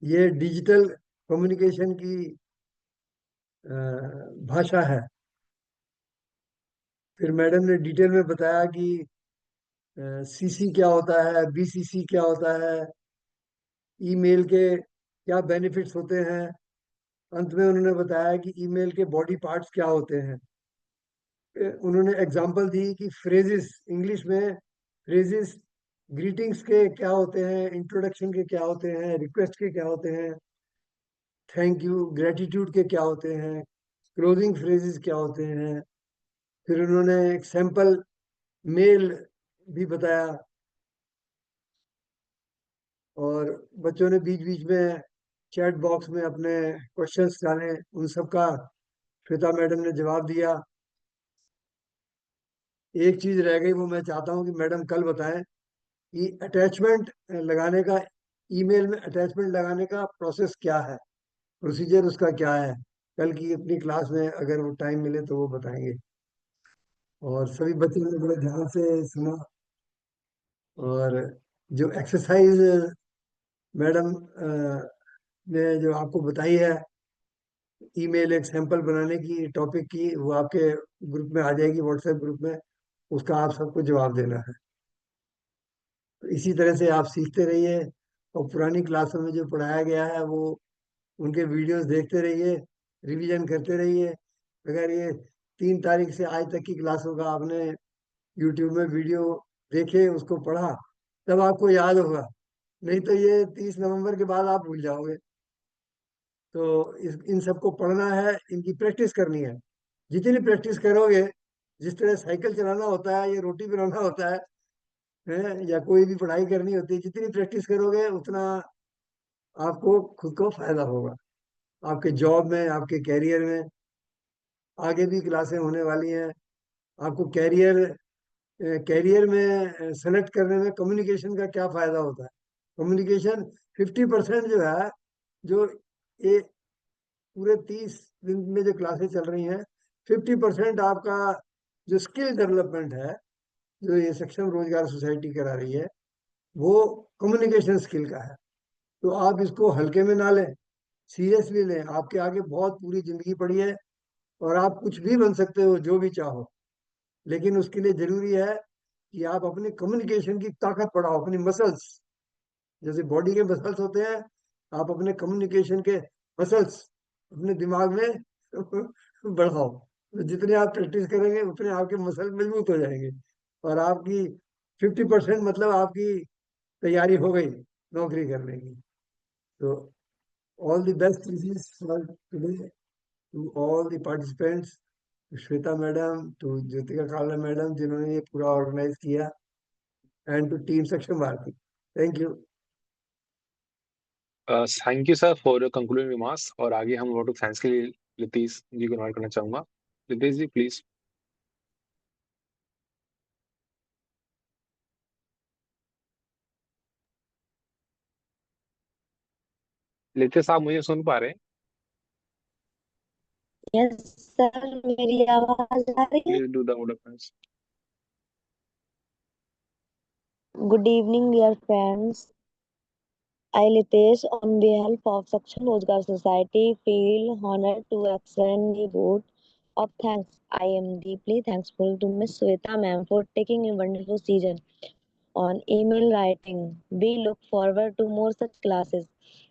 Speaker 15: ये डिजिटल कम्युनिकेशन की भाषा है। फिर मैडम ने डिटेल में बताया कि सीसी क्या होता है, बीसीसी क्या होता है, ईमेल के क्या बेनिफिट्स होते हैं। अंत में उन्होंने बताया कि ईमेल के बॉडी पार्ट्स क्या होते हैं। उन्होंने एग्जांपल दी कि फ्रेजेस, इंग्लिश में फ्रेजेस ग्रीटिंग्स के क्या होते हैं, इंट्रोडक्शन के क्या होते हैं, रिक्वेस्ट के क्या होते हैं, थैंक यू, ग्रेटिट्यूड के क्या होते हैं, क्लोजिंग फ्रेजेस क्या होते हैं। फिर उन्होंने एक सैंपल मेल भी बताया और बच्चों ने बीच बीच में चैट बॉक्स में अपने क्वेश्चंस डाले, उन सब का श्वेता मैडम ने जवाब दिया। एक चीज रह गई, वो मैं चाहता हूँ कि मैडम कल बताएं कि अटैचमेंट लगाने का, ईमेल में अटैचमेंट लगाने का प्रोसेस क्या है, प्रोसीजर उसका क्या है। कल की अपनी क्लास में अगर वो टाइम मिले तो वो बताएंगे। और सभी बच्चों ने बड़े ध्यान से सुना और जो एक्सरसाइज मैडम ने जो आपको बताई है ईमेल एक सैंपल बनाने की टॉपिक की, वो आपके ग्रुप में आ जाएगी, व्हाट्सएप ग्रुप में। उसका आप सबको जवाब देना है। तो इसी तरह से आप सीखते रहिए और पुरानी क्लासों में जो पढ़ाया गया है वो उनके वीडियोस देखते रहिए, रिवीजन करते रहिए। अगर ये 3 तारीख से आज तक की क्लासों का आपने यूट्यूब में वीडियो देखे, उसको पढ़ा, तब आपको याद होगा। नहीं तो ये 30 नवंबर के बाद आप भूल जाओगे। तो इन सबको पढ़ना है, इनकी प्रैक्टिस करनी है। जितनी प्रैक्टिस करोगे, जिस तरह साइकिल चलाना होता है या रोटी बनाना होता है या कोई भी पढ़ाई करनी होती है, जितनी प्रैक्टिस करोगे उतना आपको खुद को फायदा होगा, आपके जॉब में, आपके कैरियर में। आगे भी क्लासें होने वाली हैं। आपको कैरियर में सेलेक्ट करने में कम्युनिकेशन का क्या फायदा होता है। कम्युनिकेशन 50% जो है, जो ये पूरे 30 दिन में जो क्लासेस चल रही हैं, 50% आपका जो स्किल डेवलपमेंट है, जो ये सक्षम रोजगार सोसाइटी करा रही है, वो कम्युनिकेशन स्किल का है। तो आप इसको हल्के में ना लें, सीरियसली लें। आपके आगे बहुत पूरी जिंदगी पड़ी है और आप कुछ भी बन सकते हो, जो भी चाहो। लेकिन उसके लिए जरूरी है कि आप अपने कम्युनिकेशन की ताकत बढ़ाओ, अपनी मसल्स, जैसे बॉडी के मसल्स होते हैं, आप अपने कम्युनिकेशन के मसल्स अपने दिमाग में बढ़ाओ। तो जितने आप प्रैक्टिस करेंगे उतने आपके मसल मजबूत हो जाएंगे और आपकी 50% मतलब आपकी तैयारी हो गई नौकरी करने की। तो all the best wishes for today to all the participants, Shweta madam, to Jyotika Kala madam जिन्होंने ये पूरा ऑर्गेनाइज किया, and to team Saksham Bharati. Thank you.
Speaker 1: Thank you sir for your concluding remarks. और आगे हम रोड ऑफ साइंस के लिए लितीश जी को इनवाइट करना चाहूंगा। लितीश जी प्लीज। लितीश, आप मुझे सुन पा रहे हैं?
Speaker 16: यस सर, मेरी आवाज आ रही है?
Speaker 1: Please do the vote of thanks.
Speaker 16: Good evening, dear friends. I, Litesh, on behalf of Saksham Rozgar Society, feel honored to extend a vote of thanks. I am deeply thankful to Miss Sweta ma'am for taking a wonderful season on email writing. We look forward to more such classes.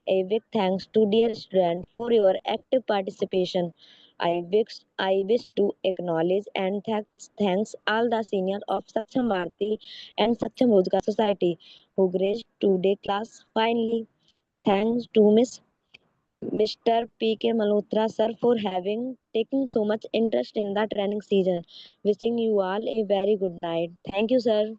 Speaker 16: A big thanks to dear students for your active participation. I wish to acknowledge and thanks all the seniors of Saksham Bharati and Saksham Rozgar Society who graced today class. Finally, thanks to Mr. P.K. Malhotra sir for having taken so much interest in the training season. Wishing you all a very good night. Thank you, sir.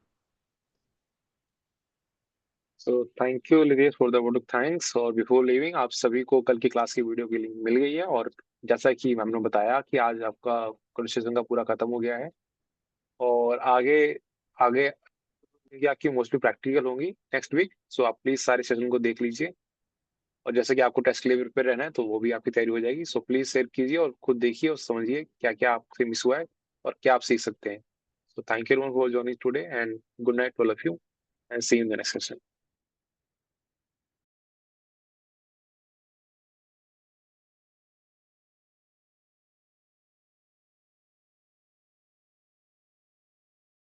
Speaker 1: So thank you Lidesh for the vote of thanks. और before living आप सभी को कल की class की video की link मिल गई है और जैसा कि मैम ने बताया कि आज आपका कन्वर्सेशन का पूरा खत्म हो गया है और आगे आगे ये आपकी मोस्टली प्रैक्टिकल होंगी नेक्स्ट वीक। सो आप प्लीज सारे सेशन को देख लीजिए और जैसे कि आपको टेस्ट के लिए प्रिपेयर रहना है तो वो भी आपकी तैयारी हो जाएगी। सो प्लीज शेयर कीजिए और खुद देखिए और समझिए क्या क्या आपसे मिस हुआ है और क्या आप सीख सकते हैं। So thank you everyone for joining today and good night to all of you and see you in the next session.